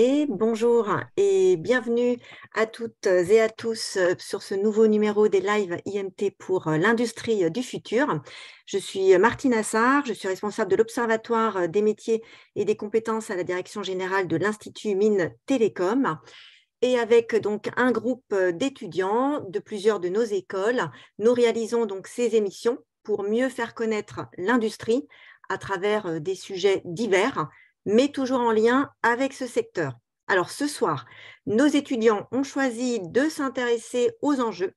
Et bonjour et bienvenue à toutes et à tous sur ce nouveau numéro des lives IMT pour l'industrie du futur. Je suis Martine Assard, je suis responsable de l'Observatoire des métiers et des compétences à la Direction générale de l'Institut Mines Télécom. Et avec donc un groupe d'étudiants de plusieurs de nos écoles, nous réalisons donc ces émissions pour mieux faire connaître l'industrie à travers des sujets divers, mais toujours en lien avec ce secteur. Alors ce soir, nos étudiants ont choisi de s'intéresser aux enjeux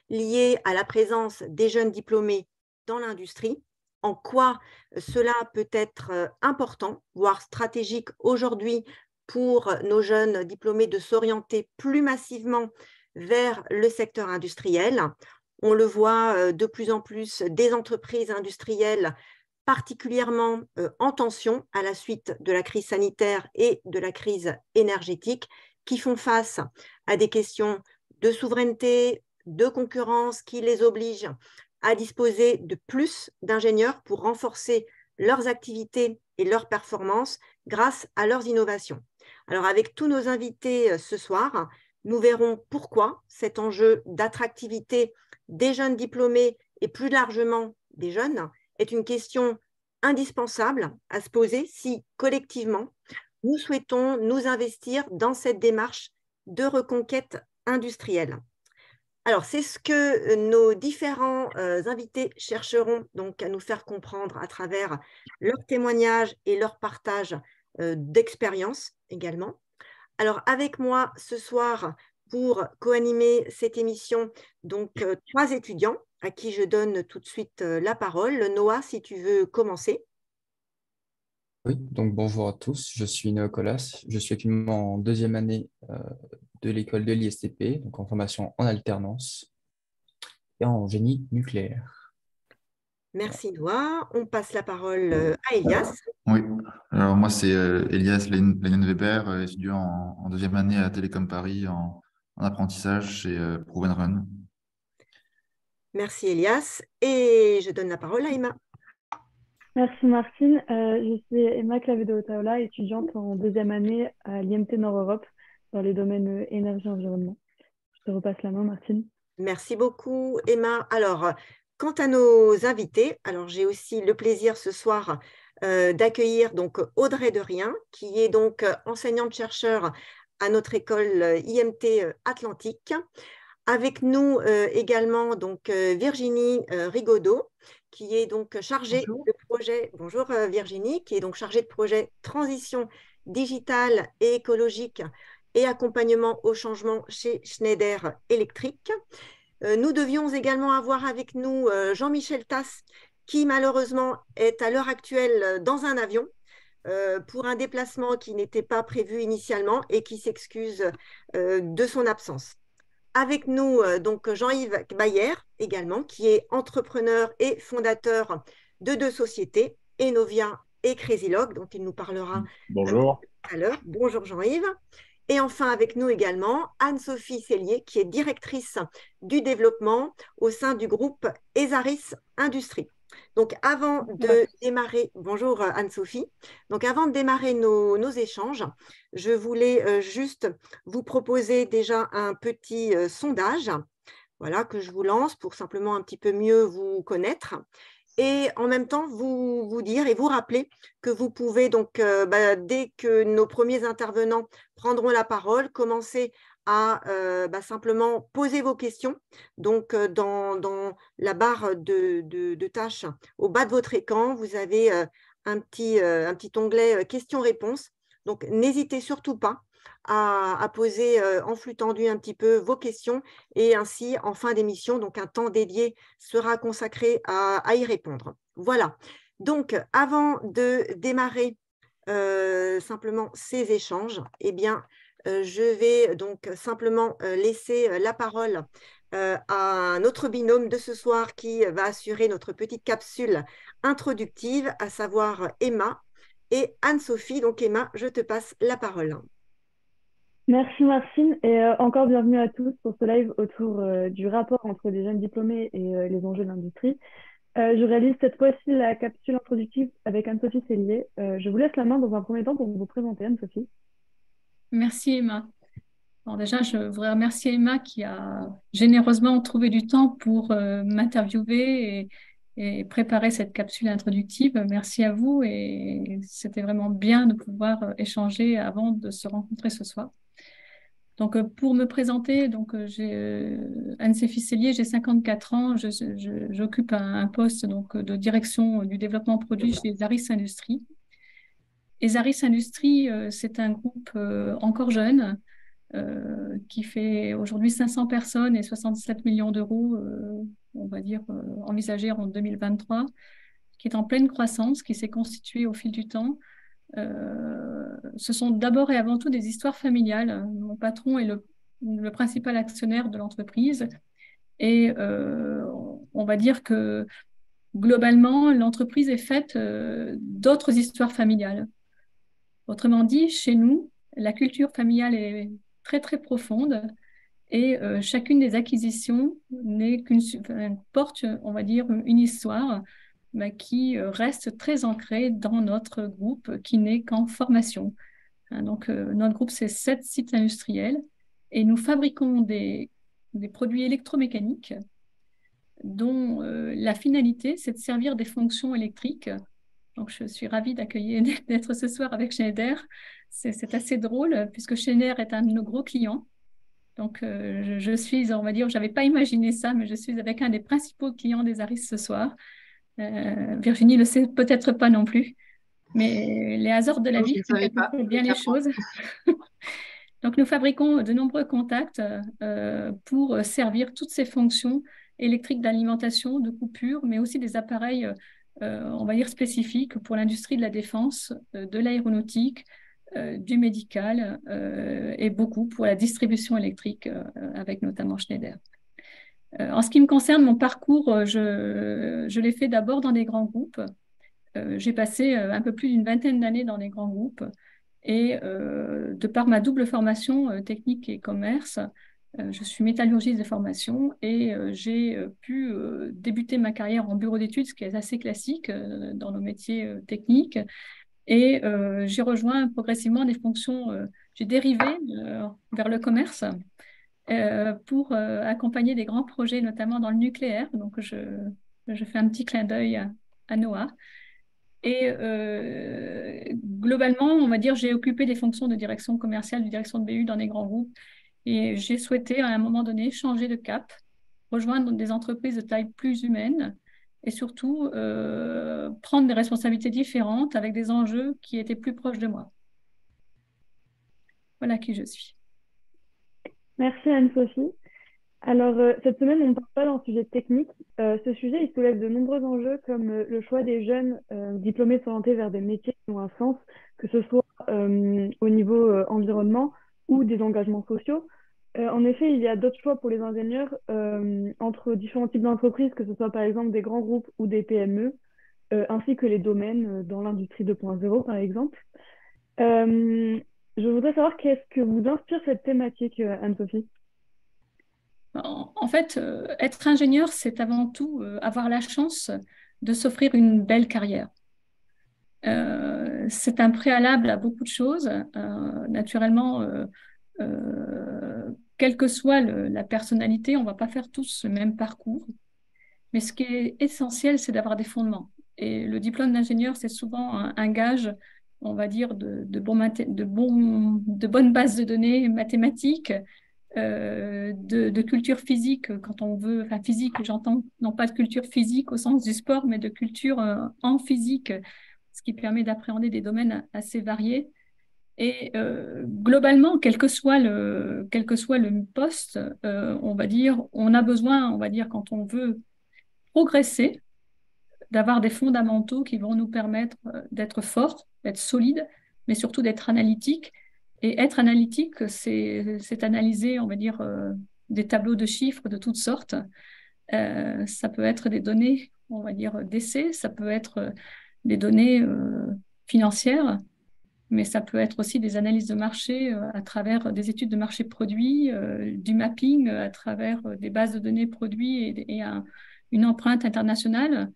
liés à la présence des jeunes diplômés dans l'industrie, en quoi cela peut être important, voire stratégique aujourd'hui pour nos jeunes diplômés de s'orienter plus massivement vers le secteur industriel. On le voit de plus en plus des entreprises industrielles particulièrement en tension à la suite de la crise sanitaire et de la crise énergétique, qui font face à des questions de souveraineté, de concurrence, qui les obligent à disposer de plus d'ingénieurs pour renforcer leurs activités et leurs performances grâce à leurs innovations. Alors, avec tous nos invités ce soir, nous verrons pourquoi cet enjeu d'attractivité des jeunes diplômés et plus largement des jeunes est une question indispensable à se poser si collectivement nous souhaitons nous investir dans cette démarche de reconquête industrielle. Alors, c'est ce que nos différents invités chercheront donc à nous faire comprendre à travers leurs témoignages et leur partage d'expérience également. Alors, avec moi ce soir, pour co-animer cette émission, donc trois étudiants à qui je donne tout de suite la parole. Noah, si tu veux commencer. Oui, donc bonjour à tous, je suis Néocolas, je suis actuellement en deuxième année de l'école de l'ISTP, donc en formation en alternance et en génie nucléaire. Merci Noah. On passe la parole à Elias. Oui, alors moi c'est Elias Weber, étudiant en deuxième année à Télécom Paris en apprentissage chez Proven Run. Merci Elias. Et je donne la parole à Emma. Merci Martine. Je suis Emma Clavedo-Otaola, étudiante en deuxième année à l'IMT Nord-Europe dans les domaines énergie-environnement. Je te repasse la main, Martine. Merci beaucoup Emma. Alors, quant à nos invités, alors j'ai aussi le plaisir ce soir d'accueillir donc Audrey Derrien, qui est donc enseignante-chercheur à notre école IMT Atlantique. Avec nous également donc Virginie Rigaudot, qui est donc chargée Bonjour. de projet. Bonjour Virginie, qui est donc chargée de projet transition digitale et écologique et accompagnement au changement chez Schneider Electric. Nous devions également avoir avec nous Jean-Michel Tass, qui malheureusement est à l'heure actuelle dans un avion pour un déplacement qui n'était pas prévu initialement et qui s'excuse de son absence. Avec nous, donc Jean-Yves Bayer également, qui est entrepreneur et fondateur de deux sociétés, Enovia et Crazylog, dont il nous parlera Bonjour. tout à l'heure. Bonjour Jean-Yves. Et enfin avec nous également Anne-Sophie Cellier, qui est directrice du développement au sein du groupe Esaris Industrie. Donc avant de démarrer, bonjour Anne-Sophie, donc avant de démarrer nos échanges, je voulais juste vous proposer déjà un petit sondage, voilà, que je vous lance pour simplement un petit peu mieux vous connaître et en même temps vous dire et vous rappeler que vous pouvez donc, dès que nos premiers intervenants prendront la parole, commencer à simplement poser vos questions. Donc, dans la barre de tâches au bas de votre écran, vous avez un petit onglet questions-réponses. Donc, n'hésitez surtout pas à poser en flux tendu un petit peu vos questions et ainsi, en fin d'émission, donc un temps dédié sera consacré à y répondre. Voilà. Donc, avant de démarrer simplement ces échanges, eh bien, je vais donc simplement laisser la parole à notre binôme de ce soir qui va assurer notre petite capsule introductive, à savoir Emma et Anne-Sophie. Donc, Emma, je te passe la parole. Merci Martine et encore bienvenue à tous pour ce live autour du rapport entre les jeunes diplômés et les enjeux de l'industrie. Je réalise cette fois-ci la capsule introductive avec Anne-Sophie Cellier. Je vous laisse la main dans un premier temps pour vous présenter, Anne-Sophie. Merci Emma. Alors déjà, je voudrais remercier Emma qui a généreusement trouvé du temps pour m'interviewer et préparer cette capsule introductive. Merci à vous et c'était vraiment bien de pouvoir échanger avant de se rencontrer ce soir. Donc, pour me présenter, j'ai Anne-Sophie Cellier, j'ai 54 ans, j'occupe un poste de direction du développement produit chez Zaris Industries. Et Zaris Industries, c'est un groupe encore jeune qui fait aujourd'hui 500 personnes et 67 millions d'euros, on va dire, envisagés en 2023, qui est en pleine croissance, qui s'est constitué au fil du temps. Ce sont d'abord et avant tout des histoires familiales. Mon patron est le principal actionnaire de l'entreprise et on va dire que globalement, l'entreprise est faite d'autres histoires familiales. Autrement dit, chez nous, la culture familiale est très très profonde et chacune des acquisitions porte, on va dire, une histoire qui reste très ancrée dans notre groupe qui n'est qu'en formation. Donc, notre groupe, c'est 7 sites industriels et nous fabriquons des produits électromécaniques dont la finalité, c'est de servir des fonctions électriques. Donc, je suis ravie d'être ce soir avec Schneider. C'est assez drôle puisque Schneider est un de nos gros clients. Donc, je suis, on va dire, je n'avais pas imaginé ça, mais je suis avec un des principaux clients des Zaris ce soir. Virginie le sait peut-être pas non plus, mais les hasards de la vie font bien les choses. Donc, nous fabriquons de nombreux contacts pour servir toutes ces fonctions électriques d'alimentation, de coupure, mais aussi des appareils, on va dire, spécifiques pour l'industrie de la défense, de l'aéronautique, du médical et beaucoup pour la distribution électrique avec notamment Schneider. En ce qui me concerne, mon parcours, je l'ai fait d'abord dans des grands groupes. J'ai passé un peu plus d'une vingtaine d'années dans des grands groupes et de par ma double formation technique et commerce, je suis métallurgiste de formation et j'ai pu débuter ma carrière en bureau d'études, ce qui est assez classique dans nos métiers techniques. Et j'ai rejoint progressivement des fonctions, j'ai dérivé vers le commerce pour accompagner des grands projets, notamment dans le nucléaire. Donc, je fais un petit clin d'œil à Noah. Et globalement, on va dire, j'ai occupé des fonctions de direction commerciale, de direction de BU dans des grands groupes. Et j'ai souhaité, à un moment donné, changer de cap, rejoindre des entreprises de taille plus humaine et surtout prendre des responsabilités différentes avec des enjeux qui étaient plus proches de moi. Voilà qui je suis. Merci Anne-Sophie. Alors, cette semaine, on ne parle pas d'un sujet technique. Ce sujet, il soulève de nombreux enjeux comme le choix des jeunes diplômés de s'orienter vers des métiers qui ont un sens, que ce soit au niveau environnement ou des engagements sociaux. En effet, il y a d'autres choix pour les ingénieurs entre différents types d'entreprises, que ce soit par exemple des grands groupes ou des PME, ainsi que les domaines dans l'industrie 2.0 par exemple. Je voudrais savoir qu'est-ce que vous inspire cette thématique, Anne-Sophie? En fait, être ingénieur, c'est avant tout avoir la chance de s'offrir une belle carrière. C'est un préalable à beaucoup de choses. Naturellement, quelle que soit la personnalité, on ne va pas faire tous le même parcours. Mais ce qui est essentiel, c'est d'avoir des fondements. Et le diplôme d'ingénieur, c'est souvent un gage, on va dire, de bonnes bases de données mathématiques, de culture physique, quand on veut, enfin physique, j'entends non pas de culture physique au sens du sport, mais de culture en physique, ce qui permet d'appréhender des domaines assez variés. Et globalement, quel que soit le poste, on va dire, on a besoin, on va dire, quand on veut progresser, d'avoir des fondamentaux qui vont nous permettre d'être forts, d'être solides, mais surtout d'être analytiques. Et être analytique, c'est analyser, on va dire, des tableaux de chiffres de toutes sortes. Ça peut être des données, on va dire, d'essai, ça peut être des données financières, mais ça peut être aussi des analyses de marché à travers des études de marché produits, du mapping à travers des bases de données produits et une empreinte internationale.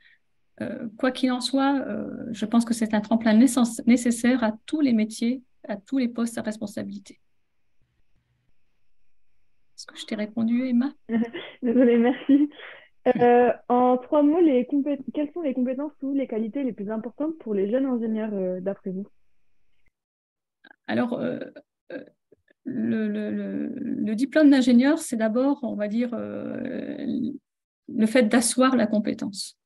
Quoi qu'il en soit, je pense que c'est un tremplin nécessaire à tous les métiers, à tous les postes à responsabilité. Est-ce que je t'ai répondu, Emma? Désolée, merci. En 3 mots, quelles sont les compétences ou les qualités les plus importantes pour les jeunes ingénieurs, d'après vous? Alors, euh, le diplôme d'ingénieur, c'est d'abord, on va dire, le fait d'asseoir la compétence.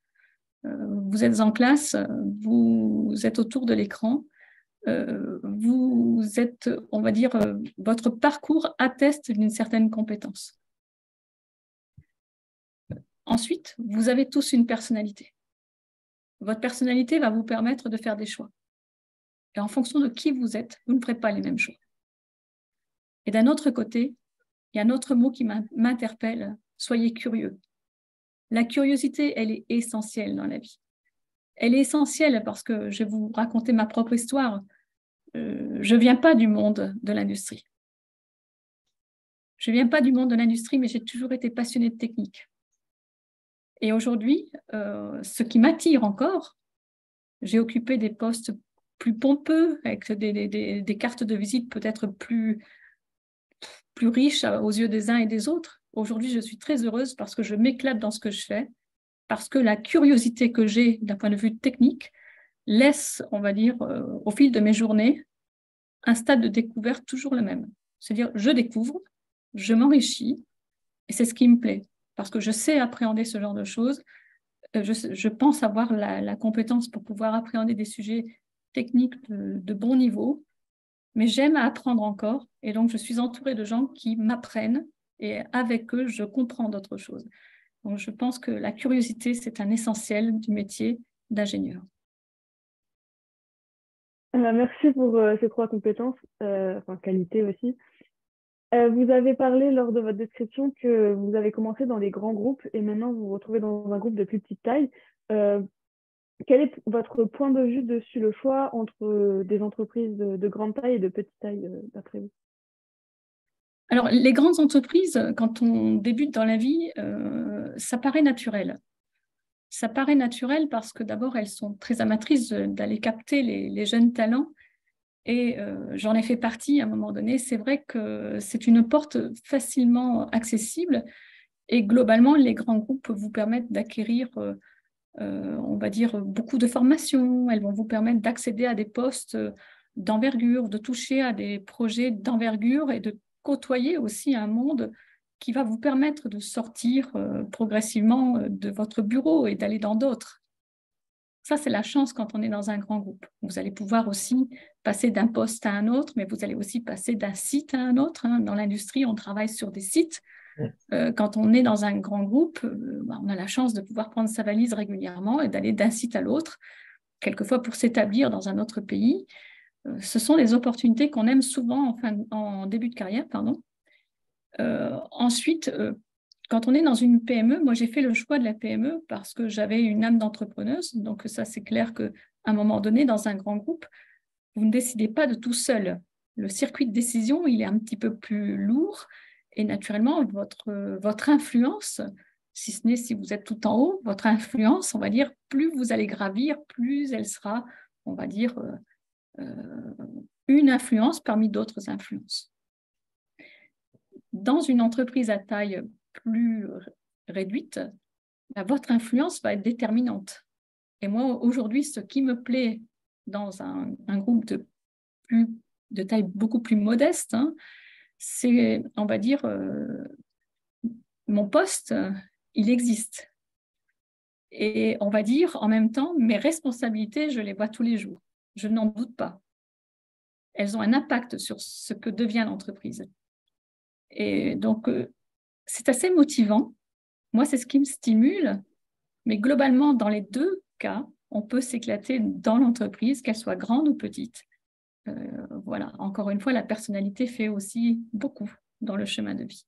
Vous êtes en classe, vous êtes autour de l'écran, vous êtes, on va dire, votre parcours atteste d'une certaine compétence. Ensuite, vous avez tous une personnalité. Votre personnalité va vous permettre de faire des choix. Et en fonction de qui vous êtes, vous ne ferez pas les mêmes choix. Et d'un autre côté, il y a un autre mot qui m'interpelle, soyez curieux. La curiosité, elle est essentielle dans la vie. Elle est essentielle parce que je vais vous raconter ma propre histoire. Je ne viens pas du monde de l'industrie. Je ne viens pas du monde de l'industrie, mais j'ai toujours été passionnée de technique. Et aujourd'hui, ce qui m'attire encore, j'ai occupé des postes plus pompeux, avec des cartes de visite peut-être plus riches aux yeux des uns et des autres. Aujourd'hui, je suis très heureuse parce que je m'éclate dans ce que je fais, parce que la curiosité que j'ai d'un point de vue technique laisse, on va dire, au fil de mes journées, un stade de découverte toujours le même. C'est-à-dire, je découvre, je m'enrichis, et c'est ce qui me plaît, parce que je sais appréhender ce genre de choses. Je pense avoir la compétence pour pouvoir appréhender des sujets techniques de bon niveau, mais j'aime apprendre encore, et donc je suis entourée de gens qui m'apprennent, et avec eux, je comprends d'autres choses. Donc je pense que la curiosité, c'est un essentiel du métier d'ingénieur. Merci pour ces 3 compétences, enfin qualités aussi. Vous avez parlé lors de votre description que vous avez commencé dans les grands groupes et maintenant vous vous retrouvez dans un groupe de plus petite taille. Quel est votre point de vue dessus le choix entre des entreprises de grande taille et de petite taille, d'après vous? Alors, les grandes entreprises, quand on débute dans la vie, ça paraît naturel. Ça paraît naturel parce que d'abord, elles sont très amatrices d'aller capter les jeunes talents. Et j'en ai fait partie à un moment donné. C'est vrai que c'est une porte facilement accessible. Et globalement, les grands groupes vous permettent d'acquérir, on va dire, beaucoup de formations. Elles vont vous permettre d'accéder à des postes d'envergure, de toucher à des projets d'envergure et de côtoyer aussi un monde qui va vous permettre de sortir progressivement de votre bureau et d'aller dans d'autres. Ça, c'est la chance quand on est dans un grand groupe. Vous allez pouvoir aussi passer d'un poste à un autre, mais vous allez aussi passer d'un site à un autre. Dans l'industrie, on travaille sur des sites. Quand on est dans un grand groupe, on a la chance de pouvoir prendre sa valise régulièrement et d'aller d'un site à l'autre, quelquefois pour s'établir dans un autre pays. Ce sont des opportunités qu'on aime souvent en début de carrière. Ensuite, quand on est dans une PME, moi j'ai fait le choix de la PME parce que j'avais une âme d'entrepreneuse. Donc ça, c'est clair qu'à un moment donné, dans un grand groupe, vous ne décidez pas de tout seul. Le circuit de décision, il est un petit peu plus lourd et naturellement, votre influence, si ce n'est si vous êtes tout en haut, votre influence, on va dire, plus vous allez gravir, plus elle sera, on va dire, une influence parmi d'autres influences. Dans une entreprise à taille plus réduite, votre influence va être déterminante. Et moi, aujourd'hui, ce qui me plaît dans un groupe de taille beaucoup plus modeste, c'est, on va dire, mon poste, il existe. Et on va dire, en même temps, mes responsabilités, je les vois tous les jours. Je n'en doute pas. Elles ont un impact sur ce que devient l'entreprise. Et donc, c'est assez motivant. Moi, c'est ce qui me stimule. Mais globalement, dans les deux cas, on peut s'éclater dans l'entreprise, qu'elle soit grande ou petite. Voilà, encore une fois, la personnalité fait aussi beaucoup dans le chemin de vie.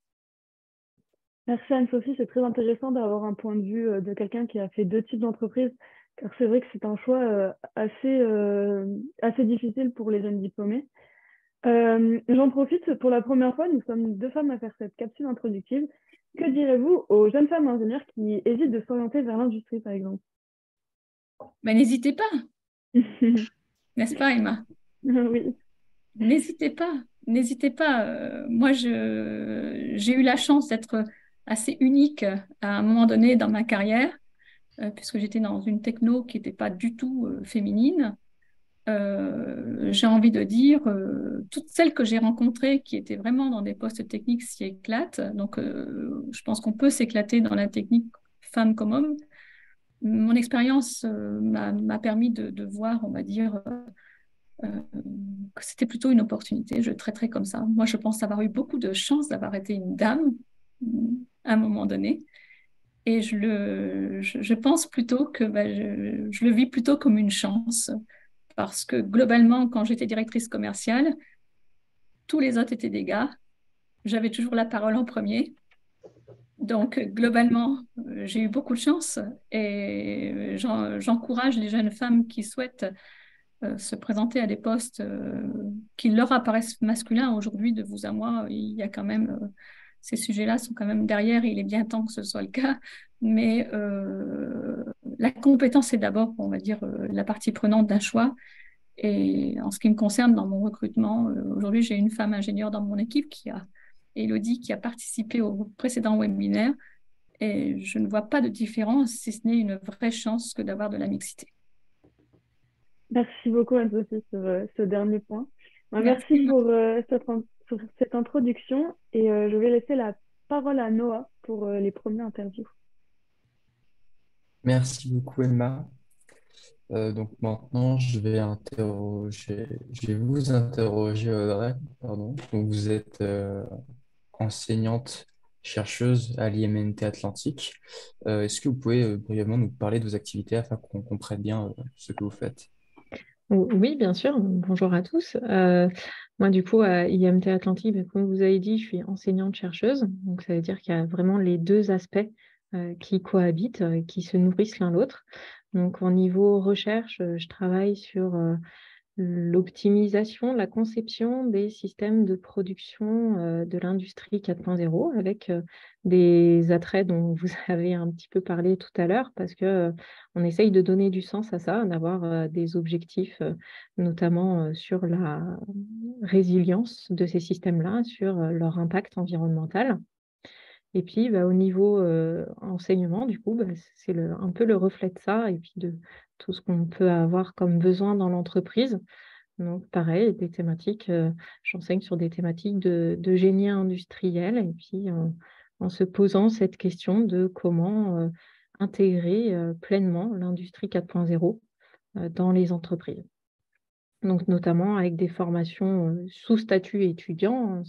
Merci Anne-Sophie, c'est très intéressant d'avoir un point de vue de quelqu'un qui a fait 2 types d'entreprises, car c'est vrai que c'est un choix assez difficile pour les jeunes diplômés. J'en profite, pour la première fois, nous sommes 2 femmes à faire cette capsule introductive. Que direz-vous aux jeunes femmes ingénieurs qui hésitent de s'orienter vers l'industrie, par exemple? Mais n'hésitez pas, n'est-ce pas, Emma? Oui. N'hésitez pas. n'hésitez pas. Moi, j'ai eu la chance d'être assez unique à un moment donné dans ma carrière, puisque j'étais dans une techno qui n'était pas du tout féminine. J'ai envie de dire, toutes celles que j'ai rencontrées qui étaient vraiment dans des postes techniques s'y éclatent. Donc, je pense qu'on peut s'éclater dans la technique, femme comme homme. Mon expérience m'a permis de voir, on va dire, que c'était plutôt une opportunité. Je le traiterais comme ça. Moi, je pense avoir eu beaucoup de chance d'avoir été une dame à un moment donné. Et je pense plutôt que je le vis plutôt comme une chance. Parce que globalement, quand j'étais directrice commerciale, tous les autres étaient des gars. J'avais toujours la parole en premier. Donc, globalement, j'ai eu beaucoup de chance et j'encourage les jeunes femmes qui souhaitent se présenter à des postes qui leur apparaissent masculins aujourd'hui, de vous à moi. Il y a quand même, ces sujets-là sont quand même derrière et il est bien temps que ce soit le cas. Mais la compétence est d'abord, on va dire, la partie prenante d'un choix. Et en ce qui me concerne, dans mon recrutement, aujourd'hui, j'ai une femme ingénieure dans mon équipe Élodie, qui a participé au précédent webinaire. Et je ne vois pas de différence, si ce n'est une vraie chance que d'avoir de la mixité. Merci beaucoup, Anne-Sophie, sur ce dernier point. Merci Merci. pour pour cette introduction et je vais laisser la parole à Noah pour les premières interviews. Merci beaucoup, Emma. Donc maintenant, je vais vous interroger, Audrey. Pardon. Donc vous êtes enseignante chercheuse à l'IMNT Atlantique. Est-ce que vous pouvez brièvement nous parler de vos activités afin qu'on comprenne bien ce que vous faites? Oui, bien sûr. Bonjour à tous. Moi, du coup, à IMT Atlantique, comme vous avez dit, je suis enseignante-chercheuse. Donc, ça veut dire qu'il y a vraiment les deux aspects qui cohabitent, qui se nourrissent l'un l'autre. Donc, au niveau recherche, je travaille sur l'optimisation, la conception des systèmes de production de l'industrie 4.0 avec des attraits dont vous avez un petit peu parlé tout à l'heure parce que on essaye de donner du sens à ça, d'avoir des objectifs notamment sur la résilience de ces systèmes-là, sur leur impact environnemental. Et puis, au niveau enseignement, du coup, c'est un peu le reflet de ça et puis de tout ce qu'on peut avoir comme besoin dans l'entreprise. Donc, pareil, des thématiques, j'enseigne sur des thématiques de génie industriel et puis en se posant cette question de comment intégrer pleinement l'industrie 4.0 dans les entreprises. Donc, notamment avec des formations sous statut étudiant.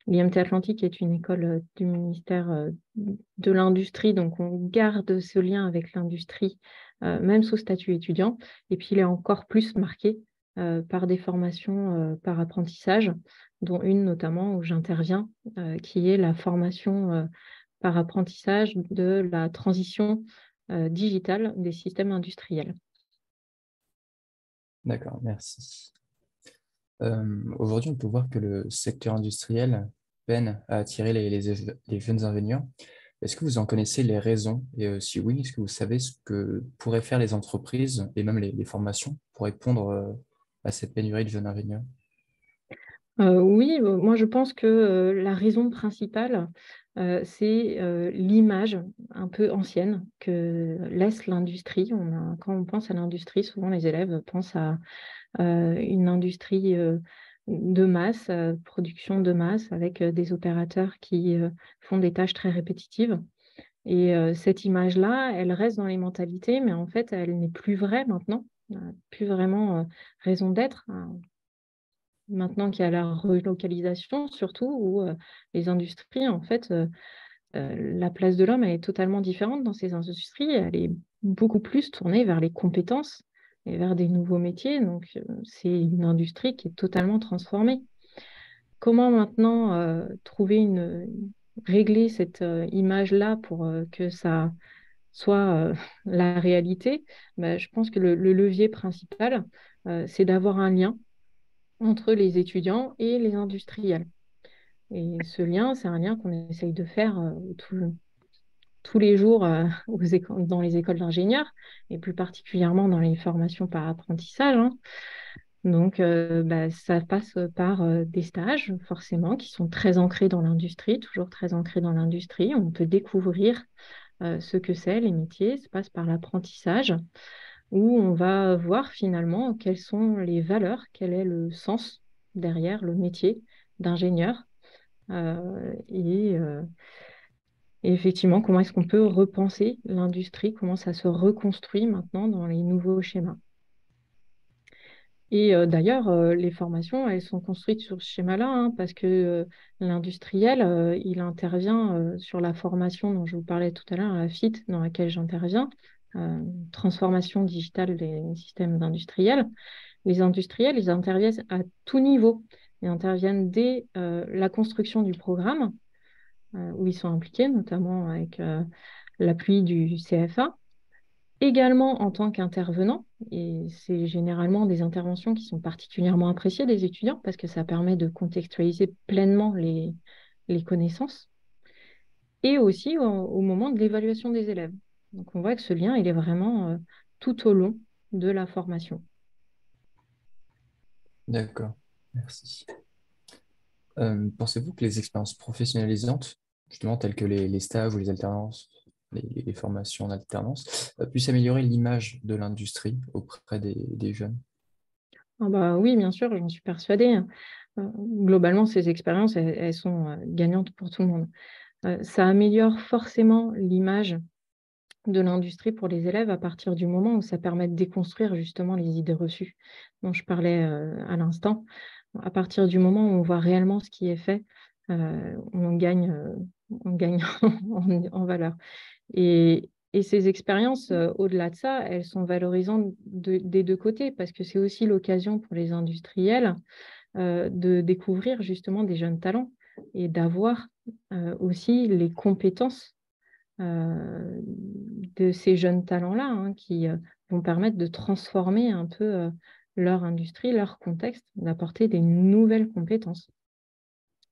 L'IMT Atlantique est une école du ministère de l'Industrie, donc on garde ce lien avec l'industrie, même sous statut étudiant. Et puis, il est encore plus marqué par des formations par apprentissage, dont une notamment où j'interviens, qui est la formation par apprentissage de la transition digitale des systèmes industriels. D'accord, merci. Aujourd'hui, on peut voir que le secteur industriel peine à attirer les jeunes ingénieurs. Est-ce que vous en connaissez les raisons? Et si oui, est-ce que vous savez ce que pourraient faire les entreprises et même les formations pour répondre à cette pénurie de jeunes ingénieurs? Oui, moi je pense que la raison principale, c'est l'image un peu ancienne que laisse l'industrie. Quand on pense à l'industrie, souvent les élèves pensent à une industrie de masse, production de masse, avec des opérateurs qui font des tâches très répétitives. Et cette image-là, elle reste dans les mentalités, mais en fait, elle n'est plus vraie maintenant. Elle n'a plus vraiment raison d'être. Maintenant qu'il y a la relocalisation, surtout, où les industries, en fait, la place de l'homme, elle est totalement différente dans ces industries. Elle est beaucoup plus tournée vers les compétences et vers des nouveaux métiers. Donc, c'est une industrie qui est totalement transformée. Comment maintenant régler cette image-là pour que ça soit la réalité? Je pense que le levier principal, c'est d'avoir un lien entre les étudiants et les industriels. Et ce lien, c'est un lien qu'on essaye de faire tous les jours dans les écoles d'ingénieurs, et plus particulièrement dans les formations par apprentissage, hein. Donc, ça passe par des stages, forcément, qui sont très ancrés dans l'industrie, toujours très ancrés dans l'industrie. On peut découvrir ce que c'est, les métiers. Ça passe par l'apprentissage, où on va voir finalement quelles sont les valeurs, quel est le sens derrière le métier d'ingénieur. Et effectivement, comment est-ce qu'on peut repenser l'industrie, comment ça se reconstruit maintenant dans les nouveaux schémas. Et d'ailleurs, les formations, elles sont construites sur ce schéma-là, hein, parce que l'industriel, il intervient sur la formation dont je vous parlais tout à l'heure, la FIT, dans laquelle j'interviens, transformation digitale des systèmes industriels. Les industriels, ils interviennent à tout niveau. Ils interviennent dès la construction du programme, où ils sont impliqués, notamment avec l'appui du CFA. Également en tant qu'intervenant, et c'est généralement des interventions qui sont particulièrement appréciées des étudiants parce que ça permet de contextualiser pleinement les connaissances, et aussi au moment de l'évaluation des élèves. Donc on voit que ce lien, il est vraiment tout au long de la formation. D'accord, merci. Pensez-vous que les expériences professionnalisantes, justement telles que les stages ou les alternances, les formations en alternance, puissent améliorer l'image de l'industrie auprès des jeunes? Ah bah oui, bien sûr, j'en suis persuadée. Globalement, ces expériences, elles sont gagnantes pour tout le monde. Ça améliore forcément l'image de l'industrie pour les élèves à partir du moment où ça permet de déconstruire justement les idées reçues dont je parlais à l'instant. À partir du moment où on voit réellement ce qui est fait, on gagne en valeur. Et ces expériences, au-delà de ça, elles sont valorisantes des deux côtés parce que c'est aussi l'occasion pour les industriels de découvrir justement des jeunes talents et d'avoir aussi les compétences de ces jeunes talents-là, hein, qui vont permettre de transformer un peu leur industrie, leur contexte, d'apporter des nouvelles compétences.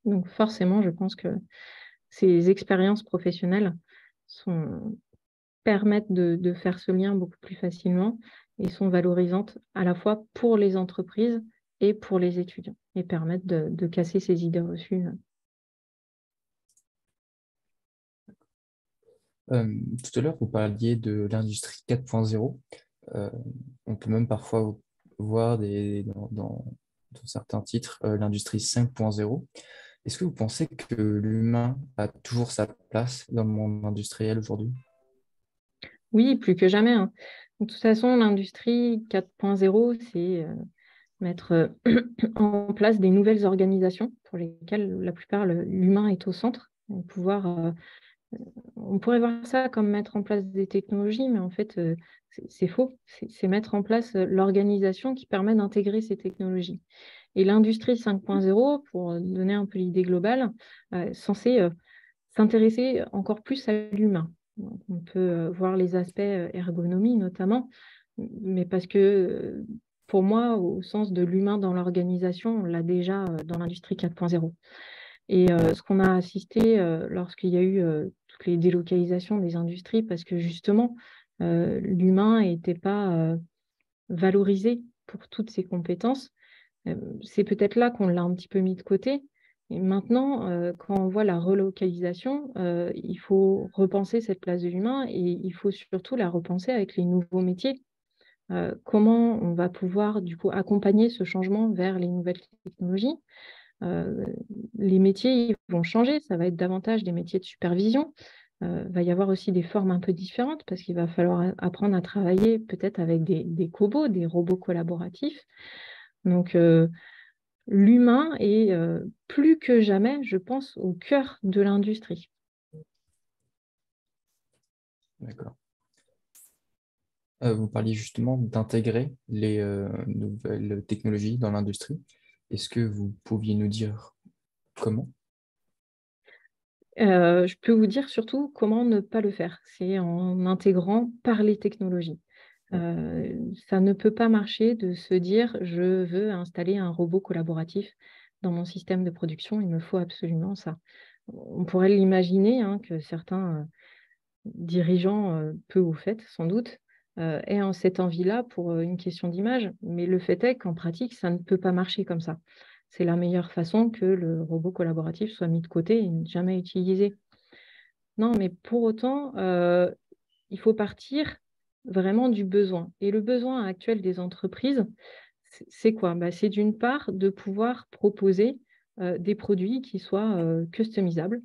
Donc forcément, je pense que ces expériences professionnelles permettent de faire ce lien beaucoup plus facilement et sont valorisantes à la fois pour les entreprises et pour les étudiants et permettent de casser ces idées reçues. Tout à l'heure, vous parliez de l'industrie 4.0. On peut même parfois voir dans certains titres l'industrie 5.0. Est-ce que vous pensez que l'humain a toujours sa place dans le monde industriel aujourd'hui? Oui, plus que jamais, hein. De toute façon, l'industrie 4.0, c'est mettre en place des nouvelles organisations pour lesquelles la plupart l'humain est au centre. On pourrait voir ça comme mettre en place des technologies, mais en fait, c'est faux. C'est mettre en place l'organisation qui permet d'intégrer ces technologies. Et l'industrie 5.0, pour donner un peu l'idée globale, est censée s'intéresser encore plus à l'humain. On peut voir les aspects ergonomie notamment, mais parce que pour moi, au sens de l'humain dans l'organisation, on l'a déjà dans l'industrie 4.0. Et ce qu'on a assisté lorsqu'il y a eu toutes les délocalisations des industries, parce que justement, l'humain n'était pas valorisé pour toutes ses compétences, c'est peut-être là qu'on l'a un petit peu mis de côté. Et maintenant, quand on voit la relocalisation, il faut repenser cette place de l'humain et il faut surtout la repenser avec les nouveaux métiers. Comment on va pouvoir du coup accompagner ce changement vers les nouvelles technologies? Les métiers vont changer, ça va être davantage des métiers de supervision. Va y avoir aussi des formes un peu différentes parce qu'il va falloir apprendre à travailler peut-être avec des cobots, des robots collaboratifs. Donc, l'humain est plus que jamais, je pense, au cœur de l'industrie. D'accord. Vous parliez justement d'intégrer les nouvelles technologies dans l'industrie. Est-ce que vous pouviez nous dire comment? Je peux vous dire surtout comment ne pas le faire. C'est en intégrant par les technologies. Ça ne peut pas marcher de se dire je veux installer un robot collaboratif dans mon système de production, il me faut absolument ça. On pourrait l'imaginer, hein, que certains dirigeants, peu au fait sans doute, aient cette envie-là pour une question d'image. Mais le fait est qu'en pratique, ça ne peut pas marcher comme ça. C'est la meilleure façon que le robot collaboratif soit mis de côté et jamais utilisé. Non, mais pour autant, il faut partir vraiment du besoin. Et le besoin actuel des entreprises, c'est quoi? C'est d'une part de pouvoir proposer des produits qui soient customisables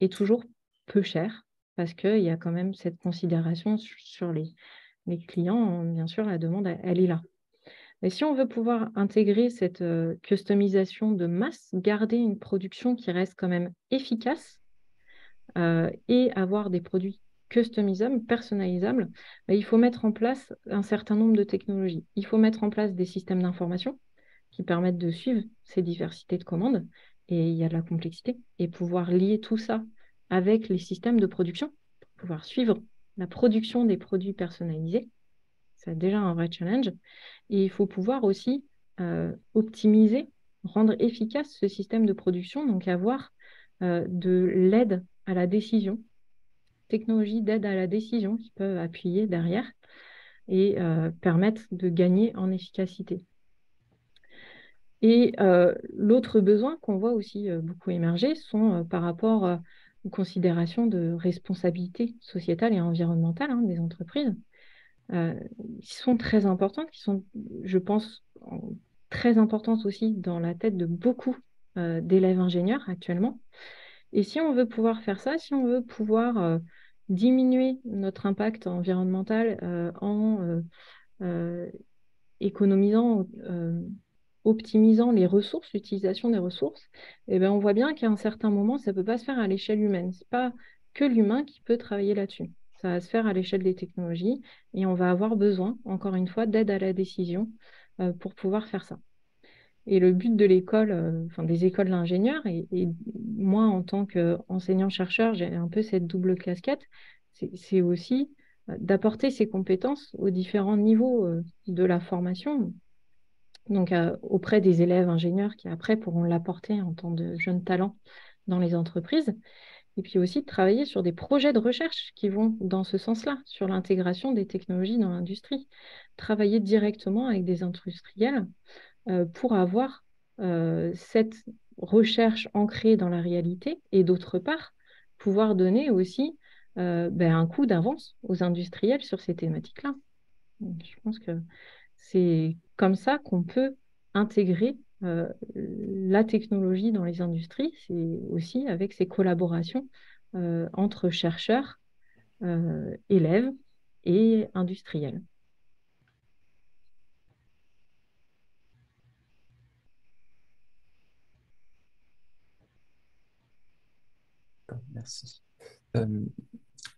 et toujours peu chers, parce qu'il y a quand même cette considération sur les clients. Bien sûr, la demande, elle est là. Mais si on veut pouvoir intégrer cette customisation de masse, garder une production qui reste quand même efficace, et avoir des produits customisables, personnalisables, il faut mettre en place un certain nombre de technologies. Il faut mettre en place des systèmes d'information qui permettent de suivre ces diversités de commandes, et il y a de la complexité, et pouvoir lier tout ça avec les systèmes de production, pour pouvoir suivre la production des produits personnalisés. C'est déjà un vrai challenge. Et il faut pouvoir aussi optimiser, rendre efficace ce système de production, donc avoir de l'aide à la décision, technologie d'aide à la décision qui peut appuyer derrière et permettre de gagner en efficacité. Et l'autre besoin qu'on voit aussi beaucoup émerger sont par rapport aux considérations de responsabilité sociétale et environnementale des entreprises, qui sont très importantes, qui sont, je pense, très importantes aussi dans la tête de beaucoup d'élèves ingénieurs actuellement. Et si on veut pouvoir faire ça, si on veut pouvoir diminuer notre impact environnemental en économisant, optimisant les ressources, l'utilisation des ressources, eh ben, on voit bien qu'à un certain moment, ça ne peut pas se faire à l'échelle humaine. Ce n'est pas que l'humain qui peut travailler là-dessus. Ça va se faire à l'échelle des technologies et on va avoir besoin, encore une fois, d'aide à la décision pour pouvoir faire ça. Et le but de l'école, des écoles d'ingénieurs, et moi, en tant qu'enseignant-chercheur, j'ai un peu cette double casquette, c'est aussi d'apporter ces compétences aux différents niveaux de la formation, donc auprès des élèves ingénieurs qui après pourront l'apporter en tant de jeunes talents dans les entreprises, et puis aussi de travailler sur des projets de recherche qui vont dans ce sens-là, sur l'intégration des technologies dans l'industrie, travailler directement avec des industriels pour avoir cette recherche ancrée dans la réalité et d'autre part, pouvoir donner aussi un coup d'avance aux industriels sur ces thématiques-là. Donc, je pense que c'est comme ça qu'on peut intégrer la technologie dans les industries, c'est aussi avec ces collaborations entre chercheurs, élèves et industriels. Merci.